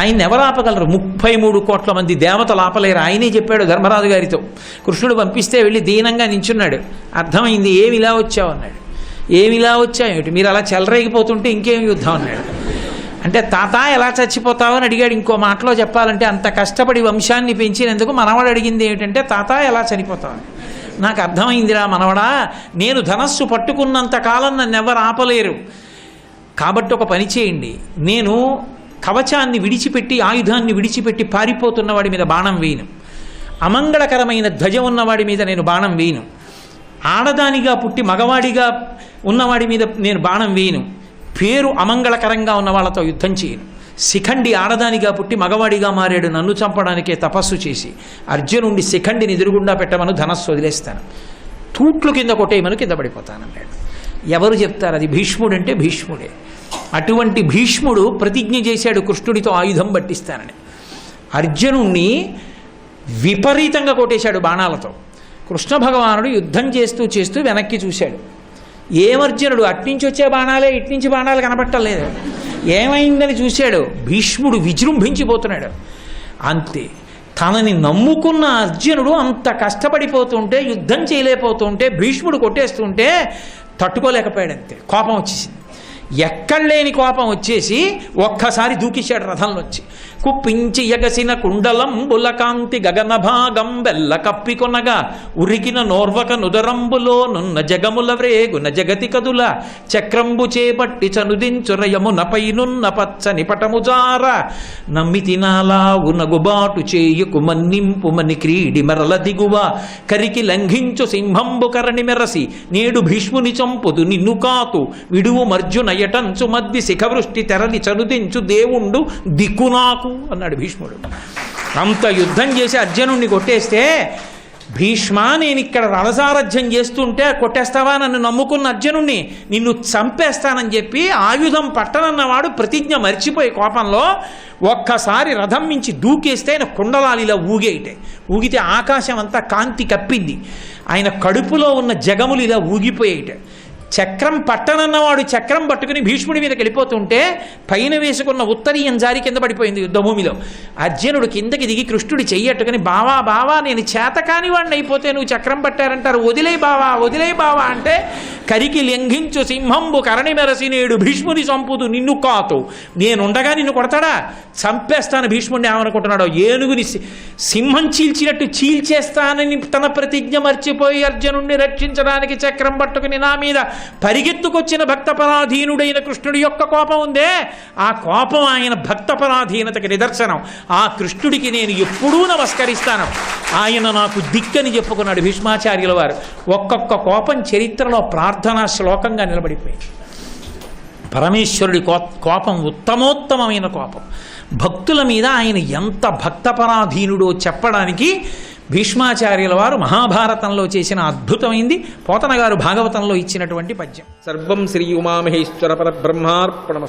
ఆయన ఎవరు ఆపగలరు? 33 కోట్ల మంది దేవతలు ఆపలేరు. ఆయనే చెప్పాడు ధర్మరాజు గారితో. కృష్ణుడు పంపిస్తే వెళ్ళి దీనంగా నించున్నాడు. అర్థమైంది. ఏమి ఇలా వచ్చావు అన్నాడు. ఏమి ఇలా వచ్చావు, మీరు అలా చెలరేగిపోతుంటే ఇంకేం యుద్ధం అన్నాడు. అంటే తాత ఎలా చచ్చిపోతావు అని అడిగాడు. ఇంకో మాటలో చెప్పాలంటే అంత కష్టపడి వంశాన్ని పెంచినందుకు మనవాడు అడిగింది ఏమిటంటే తాత ఎలా చనిపోతావు. నాకు అర్థమైందిరా మనవడా, నేను ధనస్సు పట్టుకున్నంత కాలం నన్ను ఎవరు ఆపలేరు. కాబట్టి ఒక పని చేయండి, నేను కవచాన్ని విడిచిపెట్టి ఆయుధాన్ని విడిచిపెట్టి పారిపోతున్న వాడి మీద బాణం వేయను. అమంగళకరమైన ధ్వజం ఉన్నవాడి మీద నేను బాణం వేయను. ఆడదానిగా పుట్టి మగవాడిగా ఉన్నవాడి మీద నేను బాణం వేయను. పేరు అమంగళకరంగా ఉన్న వాళ్ళతో యుద్ధం చేయను. శిఖండి ఆడదానిగా పుట్టి మగవాడిగా మారాడు, నన్ను చంపడానికే తపస్సు చేసి. అర్జునుడి శిఖండిని ఎదురుగుండా పెట్టమను, ధనస్సు వదిలేస్తాను, తూట్లు కింద కొట్టేయమను, కింద పడిపోతానన్నాడు. ఎవరు చెప్తారు? అది భీష్ముడు అంటే భీష్ముడే. అటువంటి భీష్ముడు ప్రతిజ్ఞ చేశాడు కృష్ణుడితో ఆయుధం పట్టిస్తానని. అర్జునుణ్ణి విపరీతంగా కొట్టేశాడు బాణాలతో. కృష్ణ భగవానుడు యుద్ధం చేస్తూ చేస్తూ వెనక్కి చూశాడు. ఏమర్జునుడు అట్నుంచి వచ్చే బాణాలే, ఇట్నుంచి బాణాలు కనపట్టలేదు. ఏమైందని చూశాడు. భీష్ముడు విజృంభించిపోతున్నాడు. అంతే, తనని నమ్ముకున్న అర్జునుడు అంత కష్టపడిపోతుంటే, యుద్ధం చేయలేకపోతుంటే, భీష్ముడు కొట్టేస్తుంటే తట్టుకోలేకపోయాడు. అంతే, కోపం వచ్చేసింది. ఎక్కడలేని కోపం వచ్చేసి ఒక్కసారి దూకిశాడు రథంలోంచి. కుప్పించి ఎగసిన కుండలం బులకాంతి గగన భాగం వెల్ల కప్పికొనగా ఉరికిన నోర్వక నుదరంబులో నున్న జగముల వ్రేగున జగతి కదుల చక్రంబు చేపట్టి చనుదించురయమునపై నున్న పచ్చని పటముజార నమ్మితి నాలా ఉనగుబాటు చేయుకు మన్నింపు మని క్రీడి మరల దిగువ కరికి లంఘించు సింహంబు కరణి మెరసి నేడు భీష్ముని చంపుదు నిన్ను కాతు విడువు మర్జున ఎటంచు మధ్య శిఖవృష్టి తెరలి చనుదించు దేవుండు దిక్కు నాకు అన్నాడు భీష్ముడు. అంత యుద్ధం చేసి అర్జునుడిని కొట్టేస్తే, భీష్మ నేను ఇక్కడ రథసారథ్యం చేస్తుంటే కొట్టేస్తావా నన్ను నమ్ముకున్న అర్జునుడిని, నిన్ను చంపేస్తానని చెప్పి ఆయుధం పట్టనన్నవాడు ప్రతిజ్ఞ మర్చిపోయి కోపంలో ఒక్కసారి రథం మించి దూకేస్తే ఆయన కుండలాలు ఇలా ఊగితే ఆకాశం అంతా కాంతి కప్పింది. ఆయన కడుపులో ఉన్న జగములు ఇలా ఊగిపోయేట. చక్రం పట్టనన్నవాడు చక్రం పట్టుకుని భీష్ముడి మీదకి వెళ్ళిపోతుంటే పైన వేసుకున్న ఉత్తరీయం జారి కింద పడిపోయింది యుద్ధభూమిలో. అర్జునుడు కిందకి దిగి కృష్ణుడి చెయ్యట్టుకుని, బావా బావా నేను చేతకాని వాడిని అయిపోతే నువ్వు చక్రం పట్టారంటారు, వదిలే బావా వదిలే బావా అంటే, కరికి లింఘించు సింహంబు కరణి మెరసి నేడు భీష్ముని చంపుదు నిన్ను కాతు, నేనుండగా నిన్ను కొడతాడా, చంపేస్తాను భీష్ముడిని ఏమనుకుంటున్నాడో, ఏనుగుని సింహం చీల్చినట్టు చీల్చేస్తానని తన ప్రతిజ్ఞ మర్చిపోయి అర్జునుడిని రక్షించడానికి చక్రం పట్టుకుని నా మీద పరిగెత్తుకొచ్చిన భక్తపరాధీనుడైన కృష్ణుడి యొక్క కోపం ఉందే, ఆ కోపం ఆయన భక్తపరాధీనతకి నిదర్శనం. ఆ కృష్ణుడికి నేను ఎప్పుడూ నమస్కరిస్తాను, ఆయన నాకు దిక్కని చెప్పుకున్నాడు భీష్మాచార్యుల వారు. ఒక్కొక్క కోపం చరిత్రలో ప్రార్థనా శ్లోకంగా నిలబడిపోయింది. పరమేశ్వరుడి కోపం ఉత్తమోత్తమైన కోపం. భక్తుల మీద ఆయన ఎంత భక్తపరాధీనుడో చెప్పడానికి భీష్మాచార్యుల వారు మహాభారతంలో చేసిన అద్భుతమైంది పోతన గారు భాగవతంలో ఇచ్చినటువంటి పద్యం. సర్వం శ్రీ ఉమామహేశ్వర పరబ్రహ్మార్పణమస్తు.